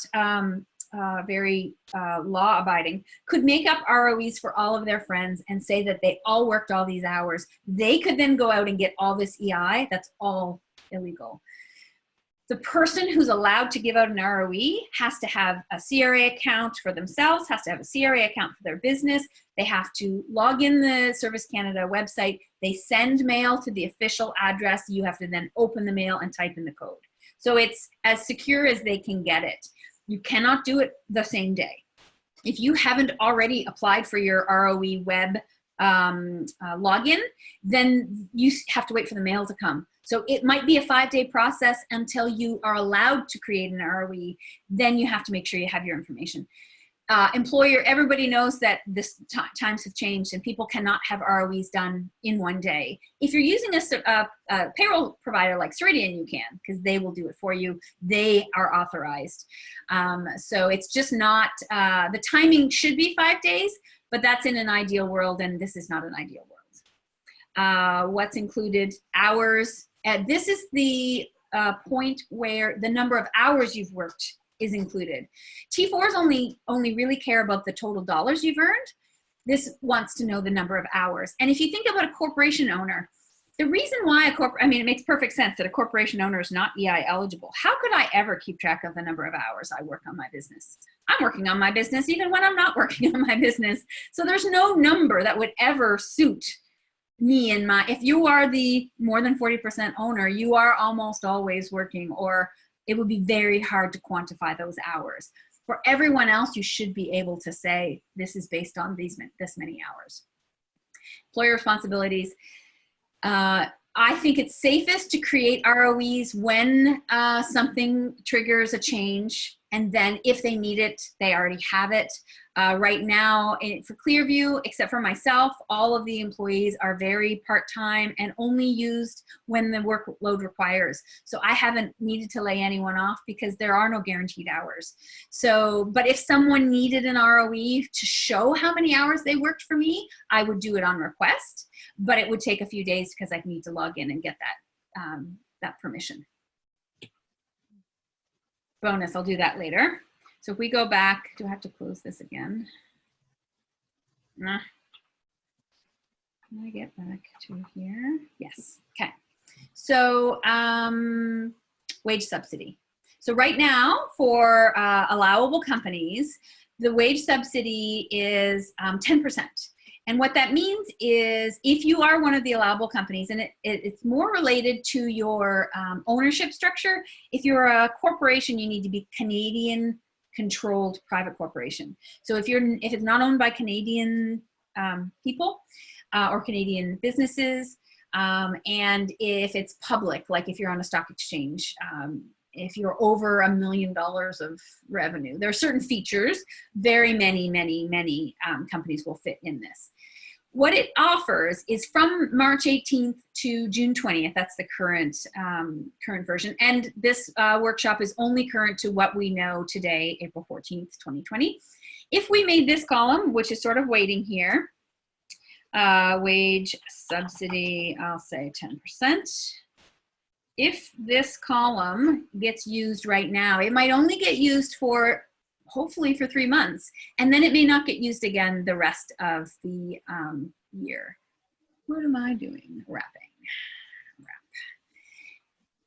very law-abiding could make up ROEs for all of their friends and say that they all worked all these hours. They could then go out and get all this EI. That's all illegal. The person who's allowed to give out an ROE has to have a CRA account for themselves, has to have a CRA account for their business. They have to log in the Service Canada website. They send mail to the official address. You have to then open the mail and type in the code. So it's as secure as they can get it. You cannot do it the same day. If you haven't already applied for your ROE web login, then you have to wait for the mail to come. So it might be a 5-day process until you are allowed to create an ROE. Then you have to make sure you have your information. Employer, everybody knows that times have changed and people cannot have ROEs done in one day. If you're using a payroll provider like Ceridian, you can, because they will do it for you. They are authorized. So it's just not, the timing should be 5 days, but that's in an ideal world, and this is not an ideal world. What's included? Hours. This is the point where the number of hours you've worked is included. T4s only really care about the total dollars you've earned. This wants to know the number of hours. And if you think about a corporation owner, the reason why it makes perfect sense that a corporation owner is not EI eligible. How could I ever keep track of the number of hours I work on my business? I'm working on my business even when I'm not working on my business. So there's no number that would ever suit me and if you are the more than 40% owner, you are almost always working, or it would be very hard to quantify those hours. For everyone else, you should be able to say, this is based on this many hours. Employer responsibilities. I think it's safest to create ROEs when something triggers a change, and then if they need it, they already have it. Right now, for Clearview, except for myself, all of the employees are very part-time and only used when the workload requires. So I haven't needed to lay anyone off because there are no guaranteed hours. So, but if someone needed an ROE to show how many hours they worked for me, I would do it on request, but it would take a few days because I'd need to log in and get that permission. Bonus, I'll do that later. So if we go back, do I have to close this again? Nah. Can I get back to here? Yes, okay. So wage subsidy. So right now for allowable companies, the wage subsidy is 10%. And what that means is if you are one of the allowable companies, and it's more related to your ownership structure. If you're a corporation, you need to be Canadian controlled private corporation. So if it's not owned by Canadian people or Canadian businesses, and if it's public, like if you're on a stock exchange, if you're over $1 million of revenue, there are certain features. Very many companies will fit in this. What it offers is from March 18th to June 20th. That's the current version. And this workshop is only current to what we know today, April 14th, 2020. If we made this column, which is sort of waiting here, wage subsidy, I'll say 10%. If this column gets used right now, it might only get used for, hopefully for 3 months, and then it may not get used again the rest of the year. What am I doing? Wrapping. Wrap.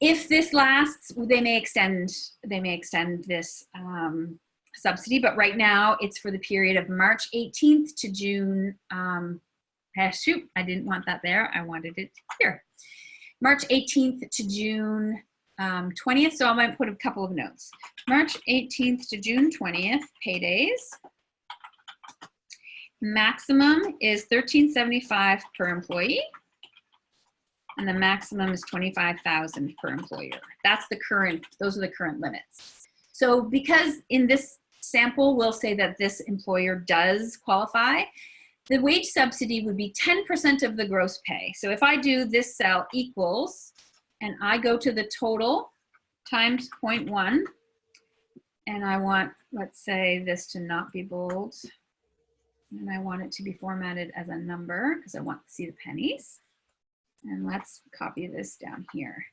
If this lasts, they may extend this subsidy, but right now it's for the period of March 18th to June. Shoot, I didn't want that there. I wanted it here. March 18th to June 20th, so I might put a couple of notes. March 18th to June 20th, paydays. Maximum is $13.75 per employee, and the maximum is $25,000 per employer. Those are the current limits. So because in this sample, we'll say that this employer does qualify, the wage subsidy would be 10% of the gross pay. So if I do this cell equals, and I go to the total times 0.1, and I want, let's say, this to not be bold, and I want it to be formatted as a number because I want to see the pennies. And let's copy this down here.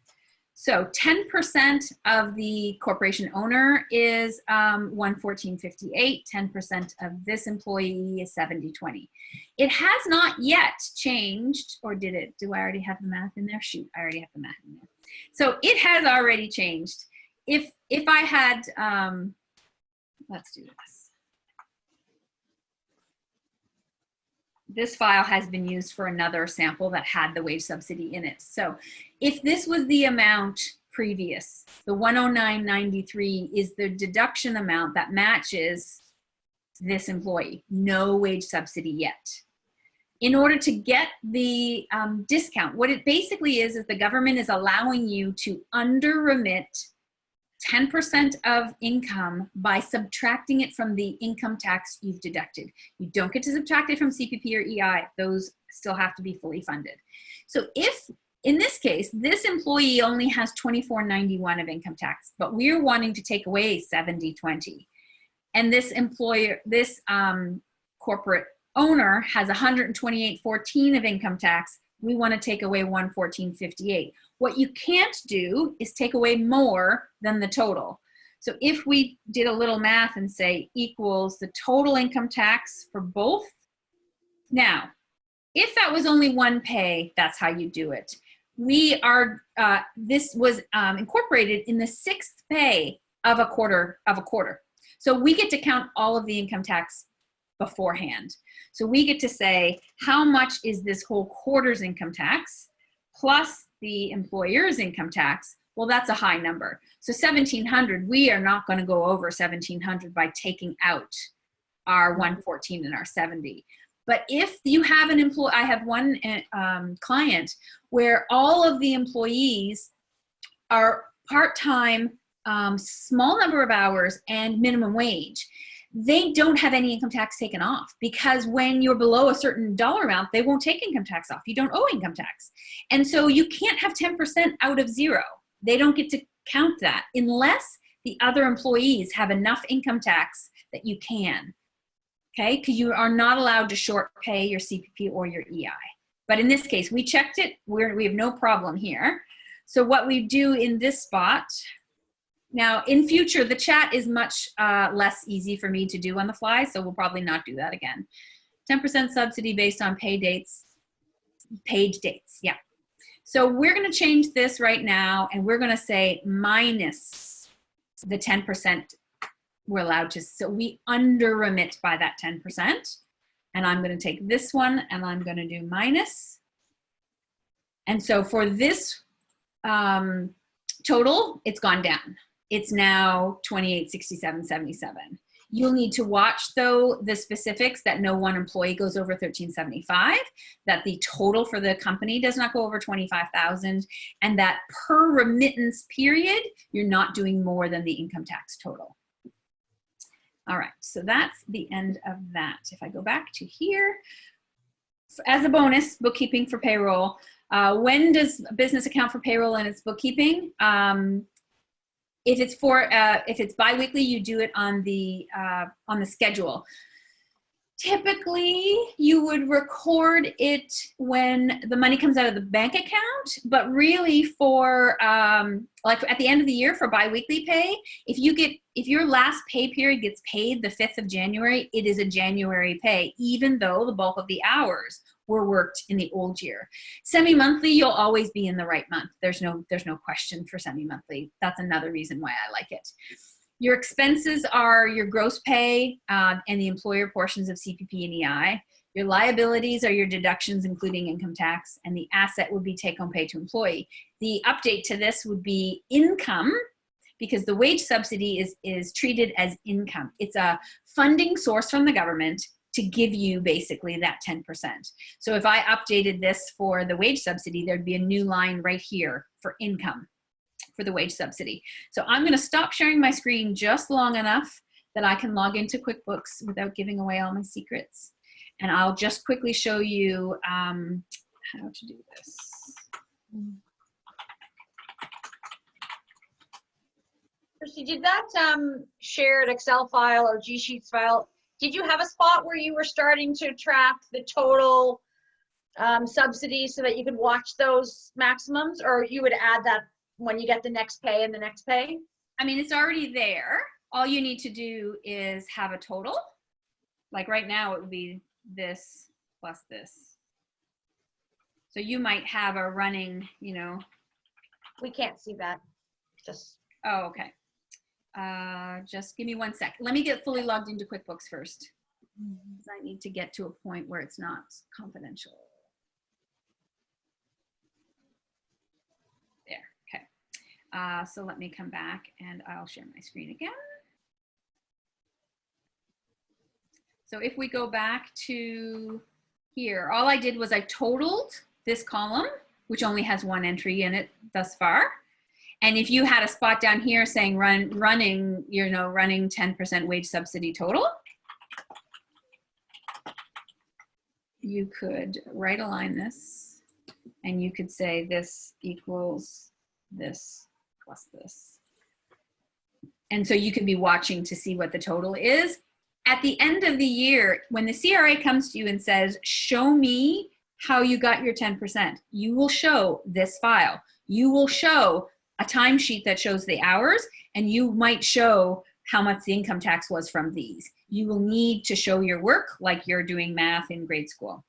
So 10% of the corporation owner is $114.58. 10% of this employee is $70.20. It has not yet changed, or did it? Do I already have the math in there? Shoot, I already have the math in there. So it has already changed. If I had, let's do this. This file has been used for another sample that had the wage subsidy in it. So if this was the amount previous, the 109.93 is the deduction amount that matches this employee. No wage subsidy yet. In order to get the discount, what it basically is the government is allowing you to under remit 10% of income by subtracting it from the income tax you've deducted. You don't get to subtract it from CPP or EI. Those still have to be fully funded. So if, in this case, this employee only has $24.91 of income tax, but we're wanting to take away $70.20, and this employer, this corporate owner has $128.14 of income tax, we want to take away $114.58. What you can't do is take away more than the total. So if we did a little math and say equals the total income tax for both. Now, if that was only one pay, that's how you do it. We are, this was incorporated in the 6th pay of a quarter. So we get to count all of the income tax beforehand. So we get to say, how much is this whole quarter's income tax plus the employer's income tax? Well, that's a high number. So 1,700, we are not going to go over 1,700 by taking out our 114 and our 70. But if you have an employee, I have one client where all of the employees are part-time, small number of hours, and minimum wage. They don't have any income tax taken off, because when you're below a certain dollar amount, they won't take income tax off. You don't owe income tax. And so you can't have 10% out of zero. They don't get to count that unless the other employees have enough income tax that you can, okay? Because you are not allowed to short pay your CPP or your EI. But in this case, we checked it. We have no problem here. So what we do in this spot, now, in future, the chat is much less easy for me to do on the fly, so we'll probably not do that again. 10% subsidy based on paid dates, yeah. So we're going to change this right now, and we're going to say minus the 10% we're allowed to. So we under remit by that 10. And I'm going to take this one, and I'm going to do minus. And so for this total, it's gone down. it's now 2867.77. You'll need to watch, though, the specifics that no one employee goes over 1375, that the total for the company does not go over 25,000, and that per remittance period, you're not doing more than the income tax total. All right, so that's the end of that. If I go back to here, as a bonus, bookkeeping for payroll. When does a business account for payroll in its bookkeeping? If it's biweekly, you do it on the schedule. Typically, you would record it when the money comes out of the bank account, but really for like at the end of the year for biweekly pay, if your last pay period gets paid the 5th of January, it is a January pay, even though the bulk of the hours were worked in the old year. Semi-monthly, you'll always be in the right month. There's no question for semi-monthly. That's another reason why I like it. Your expenses are your gross pay and the employer portions of CPP and EI. Your liabilities are your deductions, including income tax, and the asset would be take-home pay to employee. The update to this would be income, because the wage subsidy is treated as income. It's a funding source from the government to give you basically that 10%. So if I updated this for the wage subsidy, there'd be a new line right here for income for the wage subsidy. So I'm going to stop sharing my screen just long enough that I can log into QuickBooks without giving away all my secrets. And I'll just quickly show you how to do this. Christy, did that shared Excel file or G Sheets file, did you have a spot where you were starting to track the total subsidies so that you could watch those maximums, or you would add that when you get the next pay and the next pay? I mean, it's already there. All you need to do is have a total. Like right now, it would be this plus this. So you might have a running, you know. We can't see that. Just. Oh, okay. Just give me 1 sec. Let me get fully logged into QuickBooks first. Because I need to get to a point where it's not confidential. There, okay. So let me come back and I'll share my screen again. So if we go back to here, all I did was I totaled this column, which only has one entry in it thus far. And if you had a spot down here saying running 10% wage subsidy total, you could right align this and you could say this equals this plus this. And so you could be watching to see what the total is. At the end of the year, when the CRA comes to you and says, show me how you got your 10%, you will show this file. You will show a timesheet that shows the hours, and you might show how much the income tax was from these. You will need to show your work like you're doing math in grade school.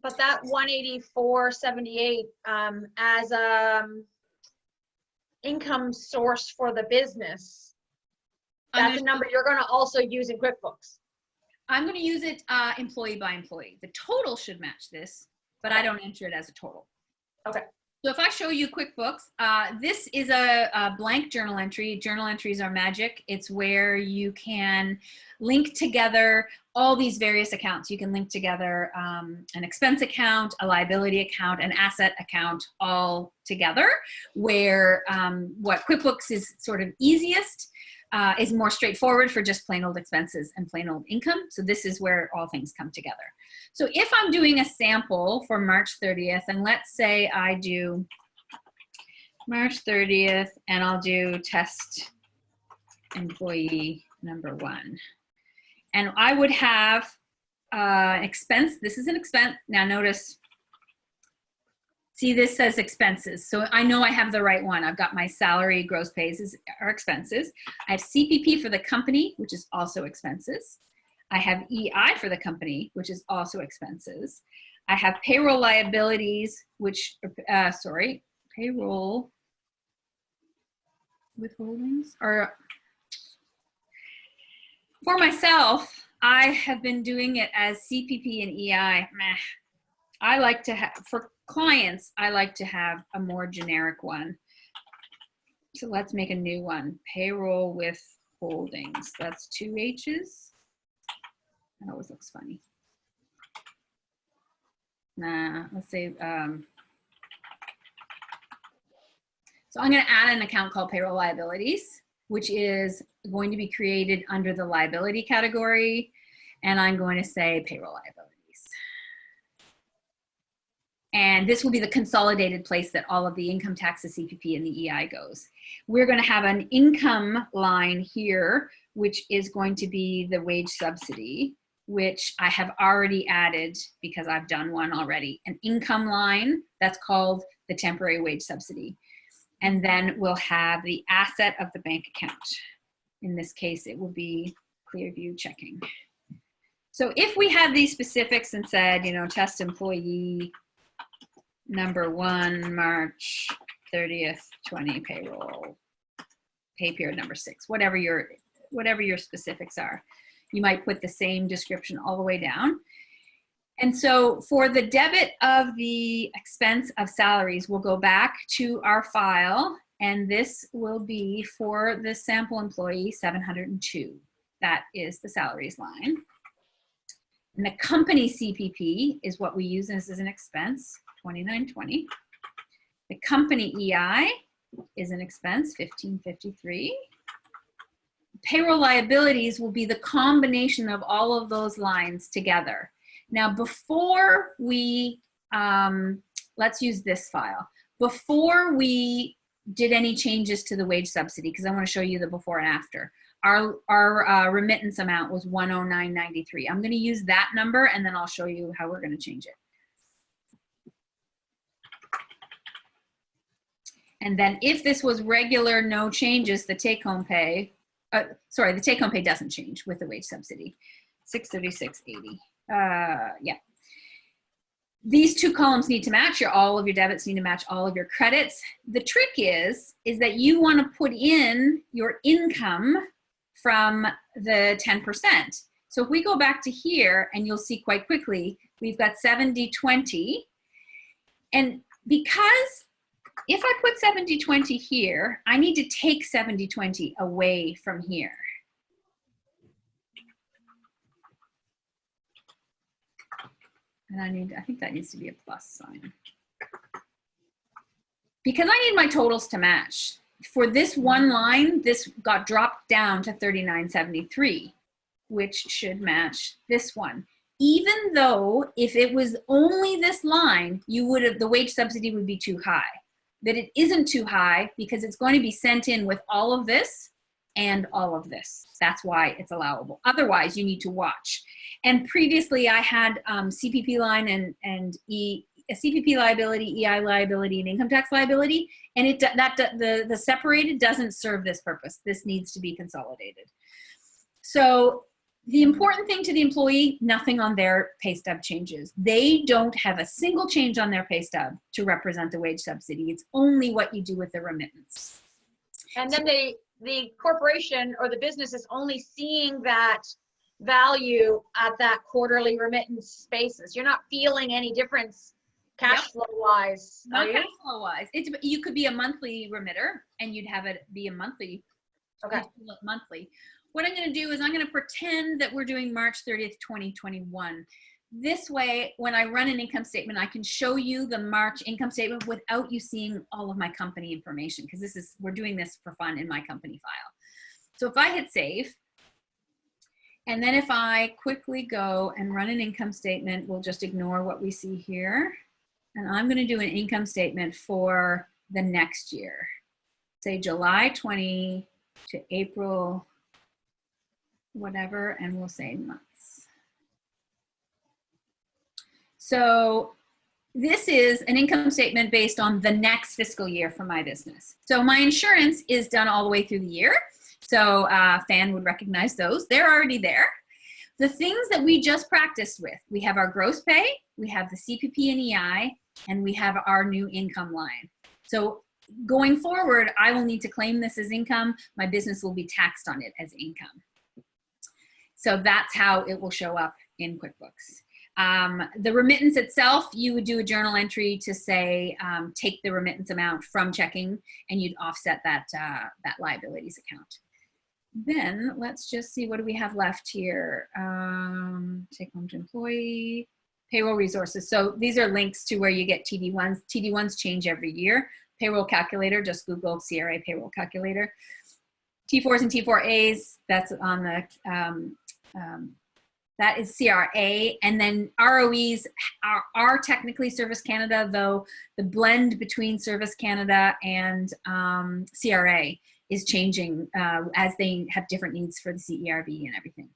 But that 184.78 as income source for the business, that's a number you're going to also use in QuickBooks. I'm going to use it employee by employee. The total should match this, but I don't enter it as a total. Okay. So if I show you QuickBooks, this is a blank journal entry. Journal entries are magic. It's where you can link together all these various accounts. You can link together an expense account, a liability account, an asset account all together, where what QuickBooks is sort of easiest is more straightforward for just plain old expenses and plain old income. So this is where all things come together. So if I'm doing a sample for March 30th, and let's say I do March 30th, and I'll do test employee number 1. And I would have expense. This is an expense. Now notice, see, this says expenses. So I know I have the right one. I've got my salary, gross pays are expenses. I have CPP for the company, which is also expenses. I have EI for the company, which is also expenses. I have payroll liabilities, which, payroll withholdings. Or for myself, I have been doing it as CPP and EI. I like to have, for clients, I like to have a more generic one. So let's make a new one. Payroll with holdings. That's 2 H's. That always looks funny. Nah, let's say, so I'm going to add an account called payroll liabilities, which is going to be created under the liability category. And I'm going to say payroll liabilities. And this will be the consolidated place that all of the income tax, the CPP, and the EI goes. We're going to have an income line here, which is going to be the wage subsidy, which I have already added because I've done one already. An income line that's called the temporary wage subsidy. And then we'll have the asset of the bank account. In this case, it will be Clearview checking. So if we had these specifics and said, you know, test employee number 1, March 30th, 20 payroll, pay period number 6, whatever your specifics are, you might put the same description all the way down. And so for the debit of the expense of salaries, we'll go back to our file, and this will be for the sample employee 702. That is the salaries line. And the company CPP is what we use as an expense, 2920. The company EI is an expense, 1553. Payroll liabilities will be the combination of all of those lines together. Now, before we, let's use this file. Before we did any changes to the wage subsidy, because I want to show you the before and after, our remittance amount was 109.93. I'm going to use that number, and then I'll show you how we're going to change it. And then if this was regular, no changes, the take-home pay, sorry, the take-home pay doesn't change with the wage subsidy, 636.80. Yeah. These two columns need to match. All of your debits need to match all of your credits. The trick is that you want to put in your income from the 10%. So if we go back to here, and you'll see quite quickly, we've got 70/20. And because if I put 70/20 here, I need to take 70/20 away from here. And I think that needs to be a plus sign. Because I need my totals to match. For this one line, this got dropped down to 39.73, which should match this one. Even though if it was only this line, the wage subsidy would be too high. But it isn't too high because it's going to be sent in with all of this and all of this. That's why it's allowable. Otherwise, you need to watch. And previously, I had CPP line and CPP liability, EI liability, and income tax liability, and the separated doesn't serve this purpose. This needs to be consolidated. So the important thing to the employee, nothing on their pay stub changes. They don't have a single change on their pay stub to represent the wage subsidy. It's only what you do with the remittance. And then the corporation or the business is only seeing that value at that quarterly remittance basis. You're not feeling any difference cash flow wise. Not cash flow wise. You could be a monthly remitter and you'd have it be a monthly. Okay. Monthly. What I'm going to do is I'm going to pretend that we're doing March 30th, 2021. This way, when I run an income statement, I can show you the March income statement without you seeing all of my company information, because we're doing this for fun in my company file. So if I hit save, and then if I quickly go and run an income statement, we'll just ignore what we see here. And I'm going to do an income statement for the next year. Say July 20 to April whatever, and we'll say months. So this is an income statement based on the next fiscal year for my business. So my insurance is done all the way through the year. So Fan would recognize those. They're already there. The things that we just practiced with, we have our gross pay, we have the CPP and EI, and we have our new income line. So going forward, I will need to claim this as income. My business will be taxed on it as income. So that's how it will show up in QuickBooks. The remittance itself, you would do a journal entry to say, take the remittance amount from checking, and you'd offset that, that liabilities account. Then let's just see, what do we have left here? Take home to employee, payroll resources. So these are links to where you get TD1s. TD1s change every year. Payroll calculator, just Google CRA payroll calculator. T4s and T4As, that's on the, that is CRA. And then ROEs are technically Service Canada, though the blend between Service Canada and CRA is changing as they have different needs for the CERB and everything.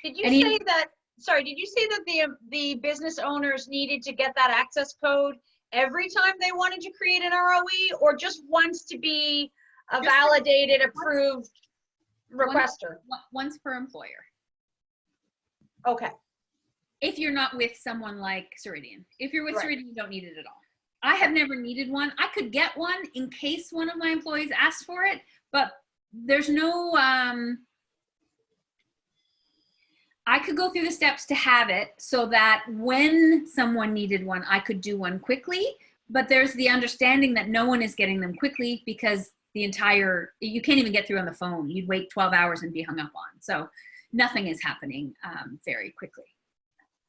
Did you say that, sorry, did you say that the business owners needed to get that access code every time they wanted to create an ROE, or just once to be a validated, approved requester? Once per employer. Okay. If you're not with someone like Ceridian. If you're with Right. Ceridian, you don't need it at all. I have never needed one. I could get one in case one of my employees asked for it, but there's no, I could go through the steps to have it so that when someone needed one, I could do one quickly, but there's the understanding that no one is getting them quickly because the entire, you can't even get through on the phone. You'd wait 12 hours and be hung up on. So nothing is happening very quickly.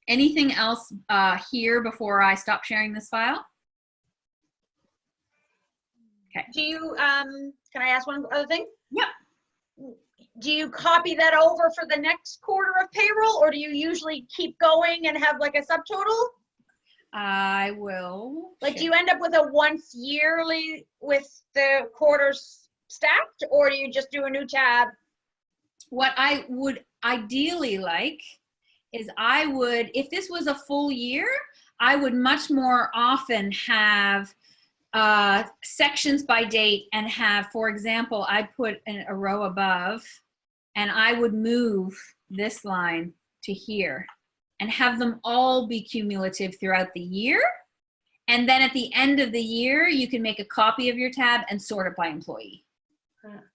Anything else here before I stop sharing this file? Okay. Do you, can I ask one other thing? Yep. Do you copy that over for the next quarter of payroll, or do you usually keep going and have like a subtotal? I will. Like, do share. you end up with a once yearly with the quarters stacked, or do you just do a new tab? What I would ideally like is I would, if this was a full year, I would much more often have sections by date and have, for example, I'd put a row above and I would move this line to here and have them all be cumulative throughout the year. And then at the end of the year, you can make a copy of your tab and sort it by employee.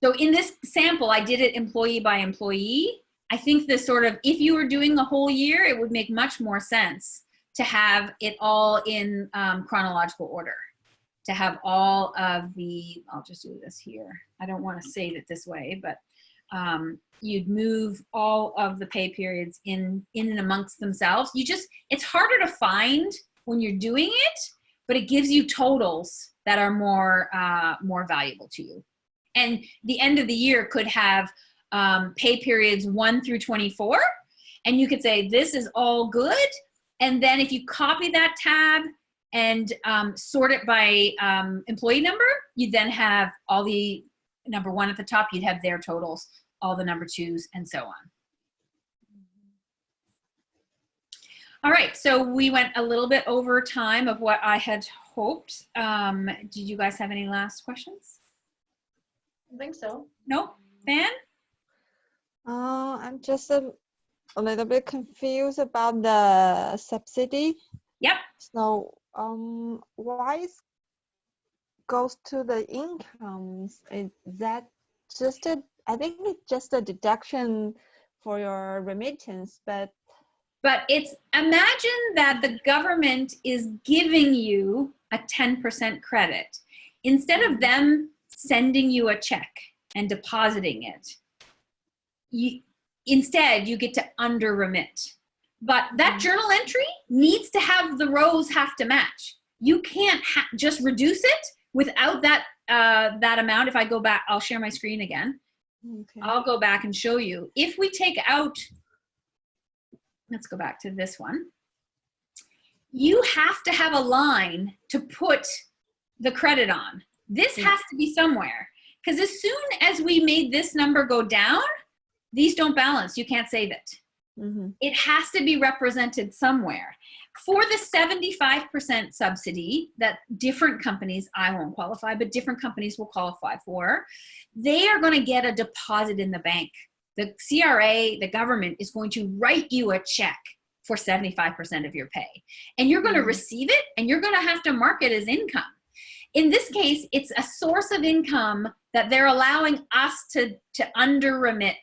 So in this sample, I did it employee by employee. I think this sort of, if you were doing the whole year, it would make much more sense to have it all in chronological order, to have all of the, I'll just do this here. I don't want to save it this way, but you'd move all of the pay periods in and amongst themselves. You just, it's harder to find when you're doing it, but it gives you totals that are more valuable to you. And the end of the year could have pay periods 1 through 24, and you could say this is all good. And then if you copy that tab and sort it by employee number, you then have all the number 1 at the top, you'd have their totals, all the number 2s, and so on. All right, so we went a little bit over time of what I had hoped. Did you guys have any last questions? I think so. Nope. Van? I'm just a little bit confused about the subsidy. Yep. So, why it goes to the incomes? Is that just a, I think it's just a deduction for your remittance, but it's, imagine that the government is giving you a 10% credit. Instead of them sending you a check and depositing it, instead you get to under remit. But that journal entry needs to have, the rows have to match. You can't just reduce it without that that amount. If I go back, I'll share my screen again. okay. I'll go back and show you. If we take out, let's go back to this one. You have to have a line to put the credit on. This has to be somewhere, because as soon as we made this number go down, these don't balance. You can't save it. It has to be represented somewhere. For the 75% subsidy that different companies, I won't qualify, but different companies will qualify for, they are going to get a deposit in the bank. The CRA, the government, is going to write you a check for 75% of your pay. And you're going to receive it, and you're going to have to mark it as income. In this case, it's a source of income that they're allowing us to under remit.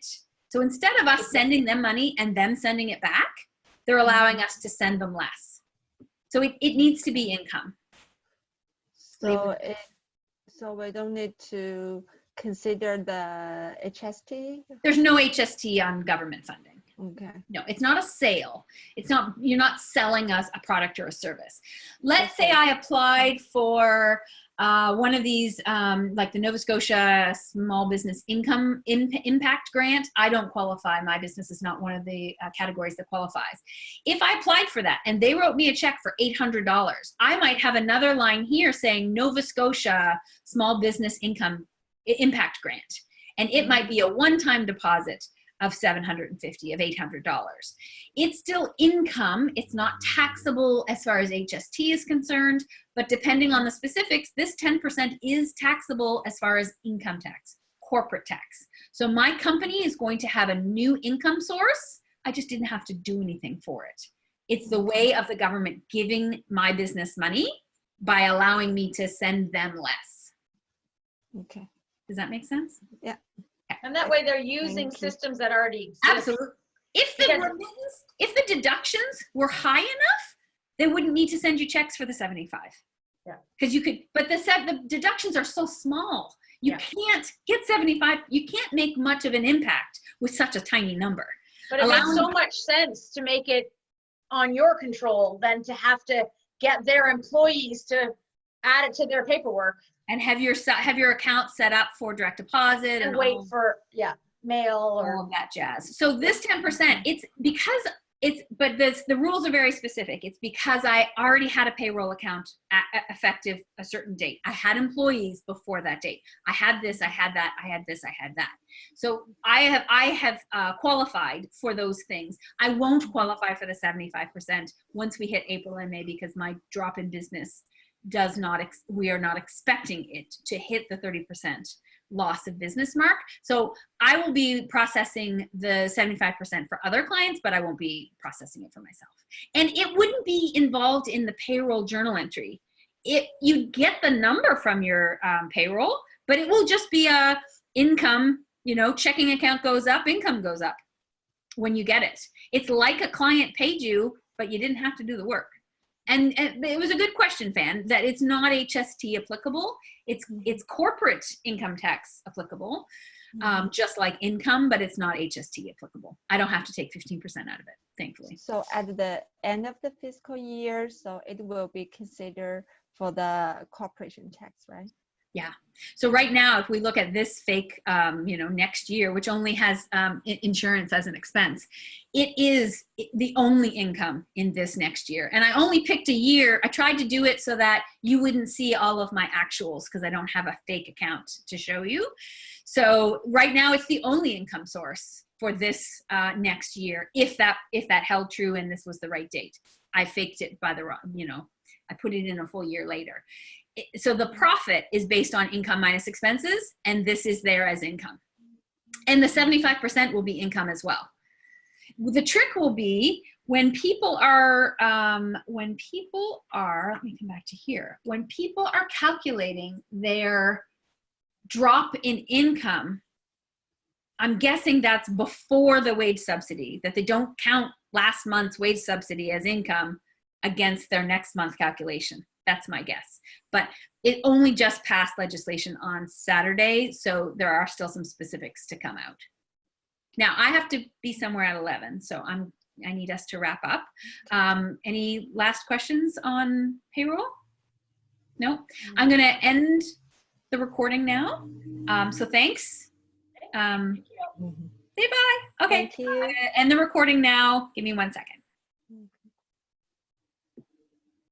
So instead of us sending them money and them sending it back, they're allowing us to send them less. So it needs to be income. So we don't need to consider the HST? There's no HST on government funding. Okay. No, it's not a sale. It's not, you're not selling us a product or a service. Let's say I applied for one of these, like the Nova Scotia Small Business Income Impact Grant. I don't qualify. My business is not one of the categories that qualifies. If I applied for that and they wrote me a check for $800, I might have another line here saying Nova Scotia Small Business Income Impact Grant. And it might be a one-time deposit of $750, of $800. It's still income. It's not taxable as far as HST is concerned, but depending on the specifics, this 10% is taxable as far as income tax, corporate tax. So my company is going to have a new income source. I just didn't have to do anything for it. It's the way of the government giving my business money by allowing me to send them less. Okay. Does that make sense? Yeah. And that way they're using systems that already exist. Absolutely. If the remittance, if the deductions were high enough, they wouldn't need to send you checks for the 75. Yeah. Because you could, but the deductions are so small. You can't get 75. You can't make much of an impact with such a tiny number. But it makes so much sense to make it on your control than to have to get their employees to add it to their paperwork. And have your account set up for direct deposit And wait for, mail or all of that jazz. So this 10%, it's because but the rules are very specific. It's because I already had a payroll account effective a certain date. I had employees before that date. I had this, I had that, I had this, I had that. So I have qualified for those things. I won't qualify for the 75% once we hit April and May because my drop in business we are not expecting it to hit the 30% loss of business mark. So I will be processing the 75% for other clients, but I won't be processing it for myself. And it wouldn't be involved in the payroll journal entry. You get the number from your payroll, but it will just be a income, checking account goes up, income goes up when you get it. It's like a client paid you, but you didn't have to do the work. And it was a good question, Fan, that it's not HST applicable. It's corporate income tax applicable, just like income, but it's not HST applicable. I don't have to take 15% out of it, thankfully. So at the end of the fiscal year, so it will be considered for the corporation tax, right? Yeah. So right now, if we look at this fake, next year, which only has insurance as an expense, it is the only income in this next year. And I only picked a year. I tried to do it so that you wouldn't see all of my actuals because I don't have a fake account to show you. So right now, it's the only income source for this next year, if that held true and this was the right date. I faked it by I put it in a full year later. So the profit is based on income minus expenses, and this is there as income. And the 75% will be income as well. The trick will be when people are, let me come back to here. When people are calculating their drop in income, I'm guessing that's before the wage subsidy, that they don't count last month's wage subsidy as income against their next month calculation. That's my guess. But it only just passed legislation on Saturday, so there are still some specifics to come out. Now, I have to be somewhere at 11, so I need us to wrap up. Any last questions on payroll? No? I'm going to end the recording now. So thanks. Say bye. Okay. Thank you. I'm going to end the recording now. Give me 1 second.